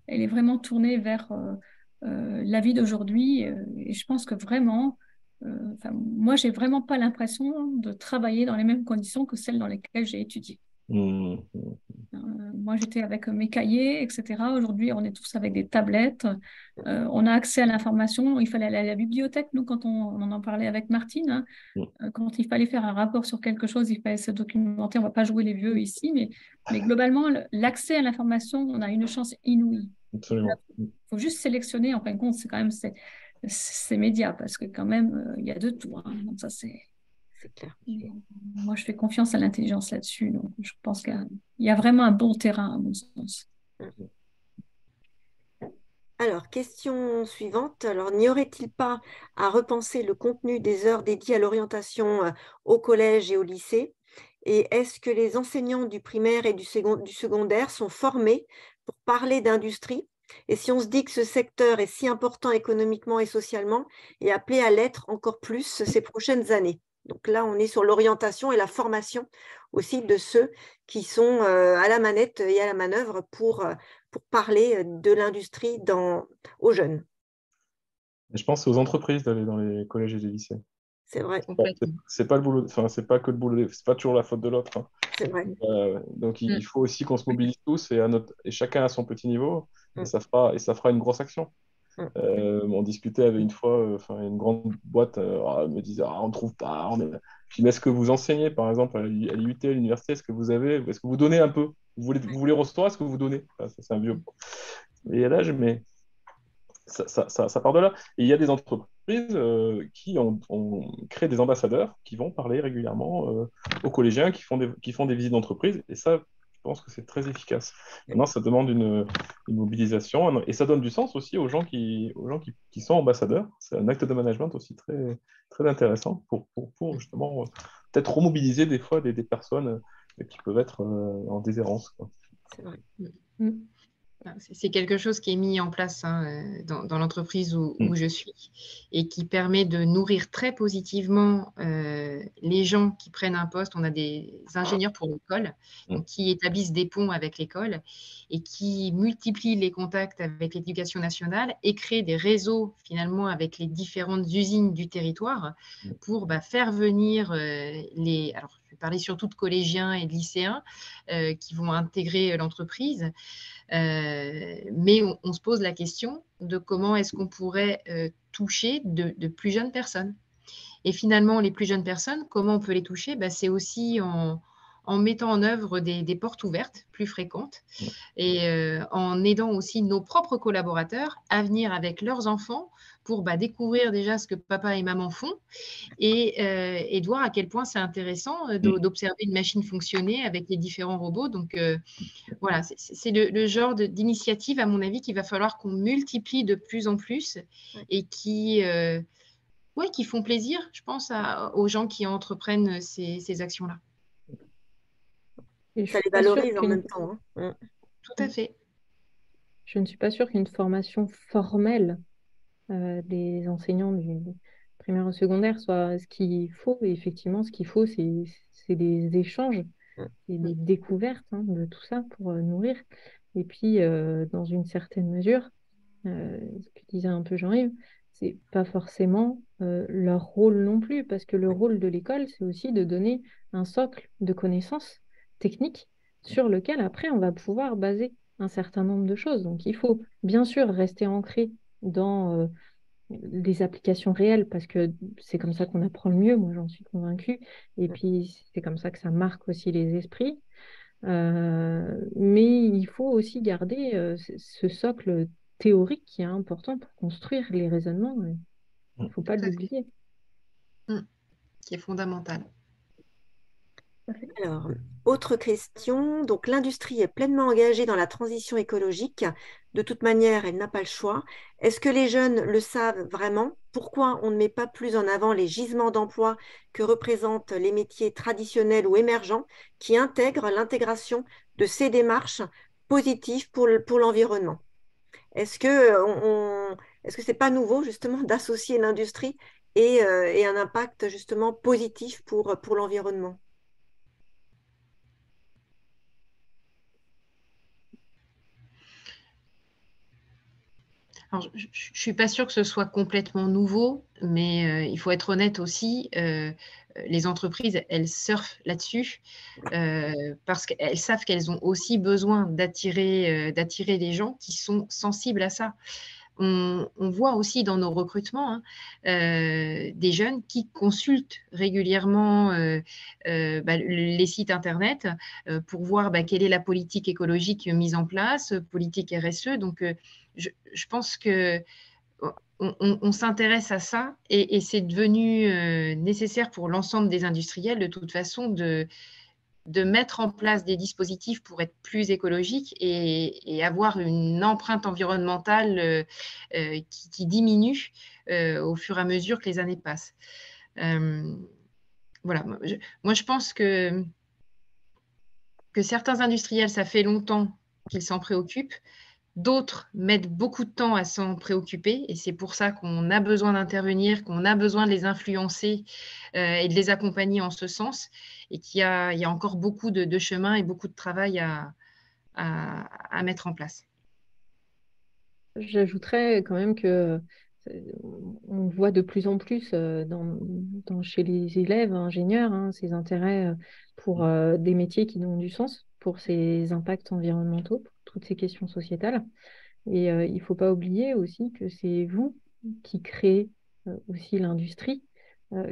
elle est vraiment tournée vers la vie d'aujourd'hui. Et je pense que vraiment, moi, j'ai vraiment pas l'impression de travailler dans les mêmes conditions que celles dans lesquelles j'ai étudié. Moi, j'étais avec mes cahiers, etc. Aujourd'hui, on est tous avec des tablettes. On a accès à l'information. Il fallait aller à la bibliothèque, nous, quand on en parlait avec Martine. Hein. Quand il fallait faire un rapport sur quelque chose, il fallait se documenter. On ne va pas jouer les vieux ici, mais globalement, l'accès à l'information, on a une chance inouïe. Absolument. Il faut juste sélectionner, en fin de compte, c'est quand même ces médias, parce que quand même, il y a de tout. Hein. Donc ça, c'est clair. Moi, je fais confiance à l'intelligence là-dessus. Donc, je pense qu'il y a vraiment un bon terrain, à mon sens. Alors, question suivante. Alors, n'y aurait-il pas à repenser le contenu des heures dédiées à l'orientation au collège et au lycée? Et est-ce que les enseignants du primaire et du secondaire sont formés pour parler d'industrie? Et si on se dit que ce secteur est si important économiquement et socialement, et appelé à l'être encore plus ces prochaines années? Donc là, on est sur l'orientation et la formation aussi de ceux qui sont à la manette et à la manœuvre pour parler de l'industrie aux jeunes. Et je pense aux entreprises d'aller dans les collèges et les lycées. C'est vrai. C'est pas le boulot, enfin, c'est pas que le boulot, c'est pas toujours la faute de l'autre, hein. C'est vrai. Donc il faut aussi qu'on se mobilise tous et chacun à son petit niveau, Mm. et ça fera une grosse action. Mm. On discutait avec une fois, une grande boîte elle me disait on ne trouve pas. Je dis, mais est-ce que vous enseignez par exemple à l'IUT, à l'université, est-ce que vous donnez un peu? Vous voulez recevoir, est-ce que vous donnez? Ça, c'est un vieux. Et là, mais ça part de là. Et il y a des entreprises qui ont créé des ambassadeurs qui vont parler régulièrement aux collégiens qui font des visites d'entreprise. Et ça, je pense que c'est très efficace. Maintenant, ça demande une mobilisation et ça donne du sens aussi aux gens qui sont ambassadeurs. C'est un acte de management aussi très, très intéressant pour justement peut-être remobiliser des fois des personnes qui peuvent être en déshérence, quoi. C'est vrai. C'est quelque chose qui est mis en place dans l'entreprise où je suis et qui permet de nourrir très positivement les gens qui prennent un poste. On a des ingénieurs pour l'école qui établissent des ponts avec l'école et qui multiplient les contacts avec l'éducation nationale et créent des réseaux finalement avec les différentes usines du territoire pour faire venir alors je vais parler surtout de collégiens et de lycéens qui vont intégrer l'entreprise. Mais on se pose la question de comment est-ce qu'on pourrait toucher de plus jeunes personnes. Et finalement, les plus jeunes personnes, comment on peut les toucher? C'est aussi en mettant en œuvre des portes ouvertes plus fréquentes et en aidant aussi nos propres collaborateurs à venir avec leurs enfants pour découvrir déjà ce que papa et maman font et de voir à quel point c'est intéressant d'observer une machine fonctionner avec les différents robots. Donc, voilà, c'est le genre d'initiative, à mon avis, qu'il va falloir qu'on multiplie de plus en plus et qui font plaisir, je pense, aux gens qui entreprennent ces actions-là. Et ça les valorise en même temps. Tout à fait. Je ne suis pas sûre qu'une formation formelle des enseignants du primaire au secondaire soit ce qu'il faut. Et effectivement, ce qu'il faut, c'est des échanges et des découvertes de tout ça pour nourrir. Et puis, dans une certaine mesure, ce que disait un peu Jean-Yves, c'est pas forcément leur rôle non plus, parce que le rôle de l'école, c'est aussi de donner un socle de connaissances techniques sur lequel après on va pouvoir baser un certain nombre de choses. Donc il faut bien sûr rester ancré dans des applications réelles, parce que c'est comme ça qu'on apprend le mieux, moi j'en suis convaincue, et puis c'est comme ça que ça marque aussi les esprits. Mais il faut aussi garder ce socle théorique qui est important pour construire les raisonnements. Il ne faut pas l'oublier. Qui est fondamental. Alors, autre question. Donc, l'industrie est pleinement engagée dans la transition écologique. De toute manière, elle n'a pas le choix. Est-ce que les jeunes le savent vraiment? Pourquoi on ne met pas plus en avant les gisements d'emploi que représentent les métiers traditionnels ou émergents qui intègrent l'intégration de ces démarches positives pour l'environnement? Est-ce que c'est pas nouveau justement d'associer l'industrie et un impact justement positif pour l'environnement? Alors, je ne suis pas sûre que ce soit complètement nouveau, mais il faut être honnête aussi, les entreprises, elles surfent là-dessus parce qu'elles savent qu'elles ont aussi besoin d'attirer des gens qui sont sensibles à ça. On voit aussi dans nos recrutements des jeunes qui consultent régulièrement les sites Internet pour voir quelle est la politique écologique mise en place, politique RSE. Donc, je pense que on s'intéresse à ça et c'est devenu nécessaire pour l'ensemble des industriels de toute façon de mettre en place des dispositifs pour être plus écologiques et avoir une empreinte environnementale qui diminue au fur et à mesure que les années passent. Voilà, moi je pense que certains industriels, ça fait longtemps qu'ils s'en préoccupent, D'autres mettent beaucoup de temps à s'en préoccuper et c'est pour ça qu'on a besoin d'intervenir, qu'on a besoin de les influencer et de les accompagner en ce sens et il y a encore beaucoup de chemin et beaucoup de travail à mettre en place. J'ajouterais quand même que on voit de plus en plus chez les élèves ingénieurs ces intérêts pour des métiers qui ont du sens, pour ces impacts environnementaux, pour toutes ces questions sociétales. Et il ne faut pas oublier aussi que c'est vous qui créez aussi l'industrie,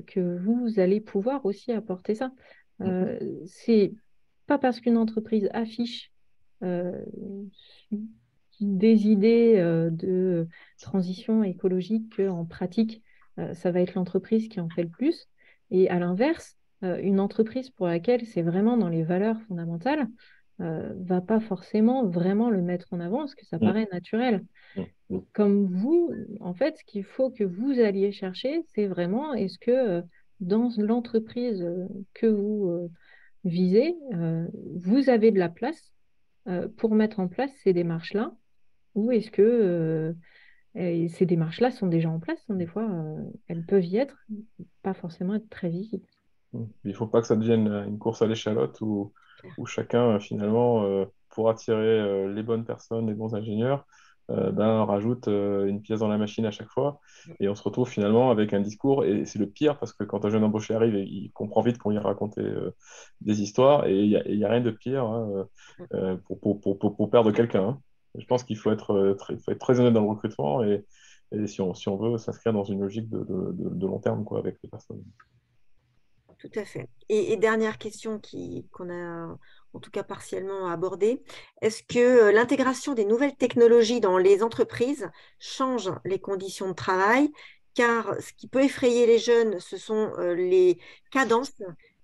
que vous allez pouvoir aussi apporter ça. C'est pas parce qu'une entreprise affiche des idées de transition écologique qu'en pratique, ça va être l'entreprise qui en fait le plus. Et à l'inverse, une entreprise pour laquelle c'est vraiment dans les valeurs fondamentales, va pas forcément vraiment le mettre en avant parce que ça paraît naturel. Et comme vous, en fait, ce qu'il faut que vous alliez chercher, c'est vraiment est-ce que dans l'entreprise que vous visez, vous avez de la place pour mettre en place ces démarches-là, ou est-ce que ces démarches-là sont déjà en place, des fois, elles peuvent y être, pas forcément être très visibles. Il ne faut pas que ça devienne une course à l'échalote où chacun, finalement, pour attirer les bonnes personnes, les bons ingénieurs, rajoute une pièce dans la machine à chaque fois. Et on se retrouve finalement avec un discours. Et c'est le pire parce que quand un jeune embauché arrive, il comprend vite qu'on vient raconter des histoires. Et il y a rien de pire pour perdre quelqu'un. Hein. Je pense qu'il faut être très honnête dans le recrutement et si on veut s'inscrire dans une logique de long terme quoi, avec les personnes. Tout à fait. Et dernière question qu'on a en tout cas partiellement abordée, est-ce que l'intégration des nouvelles technologies dans les entreprises change les conditions de travail? Car ce qui peut effrayer les jeunes, ce sont les cadences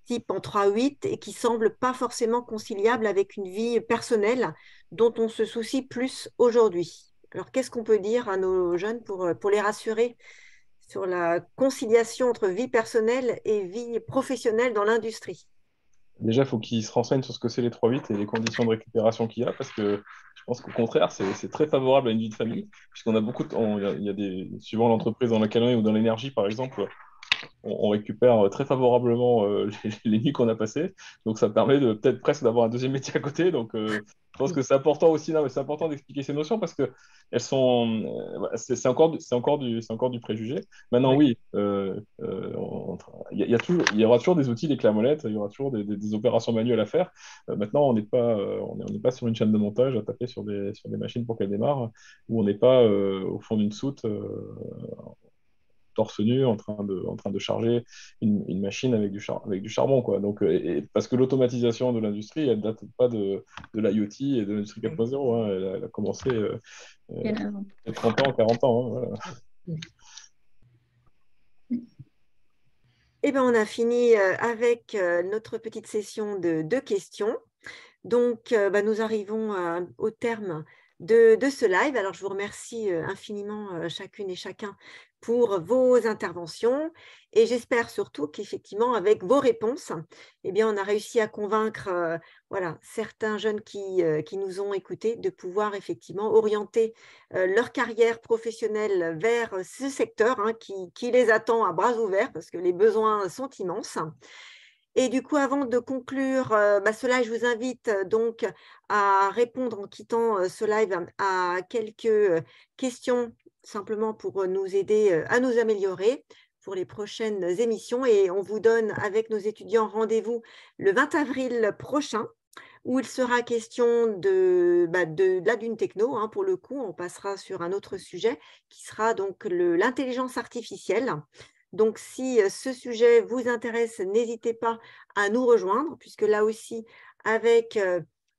type en 3-8 et qui ne semblent pas forcément conciliables avec une vie personnelle dont on se soucie plus aujourd'hui. Alors, qu'est-ce qu'on peut dire à nos jeunes pour les rassurer sur la conciliation entre vie personnelle et vie professionnelle dans l'industrie? Déjà, il faut qu'ils se renseignent sur ce que c'est les 3-8 et les conditions de récupération qu'il y a, parce que je pense qu'au contraire, c'est très favorable à une vie de famille, puisqu'on a beaucoup il y a suivant l'entreprise dans laquelle on est ou dans l'énergie, par exemple, on récupère très favorablement les nuits qu'on a passées. Donc, ça permet peut-être presque d'avoir un deuxième métier à côté. Donc, je pense que c'est important aussi, non, mais c'est important d'expliquer ces notions parce que elles sont, c'est encore du préjugé. Maintenant, oui, il y aura toujours des outils, des clamollettes, il y aura toujours des opérations manuelles à faire. Maintenant, on n'est pas sur une chaîne de montage à taper sur des machines pour qu'elles démarrent, ou on n'est pas au fond d'une soute torse nu en train de charger une machine avec du charbon. Quoi. Donc, parce que l'automatisation de l'industrie, elle ne date pas de l'IoT et de l'industrie 4.0. Hein. Elle a commencé il y a 30 ans, 40 ans. Hein, voilà. Eh bien, on a fini avec notre petite session de questions. Donc, nous arrivons au terme de ce live. Alors, je vous remercie infiniment chacune et chacun pour vos interventions et j'espère surtout qu'effectivement, avec vos réponses, eh bien, on a réussi à convaincre certains jeunes qui nous ont écoutés de pouvoir effectivement orienter leur carrière professionnelle vers ce secteur qui les attend à bras ouverts parce que les besoins sont immenses. Et du coup, avant de conclure ce live, je vous invite donc à répondre en quittant ce live à quelques questions simplement pour nous aider à nous améliorer pour les prochaines émissions. Et on vous donne avec nos étudiants rendez-vous le 20 avril prochain où il sera question d'une techno. Pour le coup, on passera sur un autre sujet qui sera donc l'intelligence artificielle. Donc, si ce sujet vous intéresse, n'hésitez pas à nous rejoindre, puisque là aussi, avec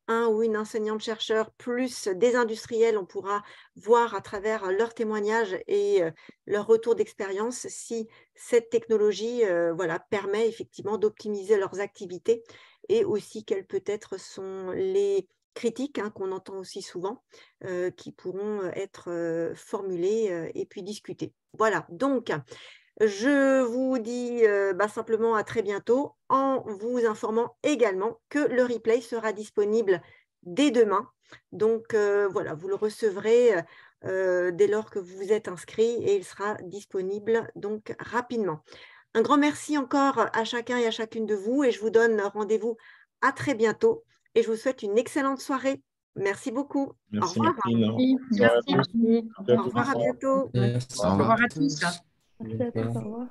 un ou une enseignante-chercheur plus des industriels, on pourra voir à travers leurs témoignages et leur retour d'expérience si cette technologie permet effectivement d'optimiser leurs activités et aussi quelles peut-être sont les critiques qu'on entend aussi souvent qui pourront être formulées et puis discutées. Voilà, donc je vous dis simplement à très bientôt en vous informant également que le replay sera disponible dès demain. Donc, voilà, vous le recevrez dès lors que vous vous êtes inscrit et il sera disponible donc rapidement. Un grand merci encore à chacun et à chacune de vous et je vous donne rendez-vous à très bientôt et je vous souhaite une excellente soirée. Merci beaucoup. Merci Au revoir. Martine. Merci. Au revoir, à bientôt. Merci. Au revoir à tous. Merci à tous, au revoir.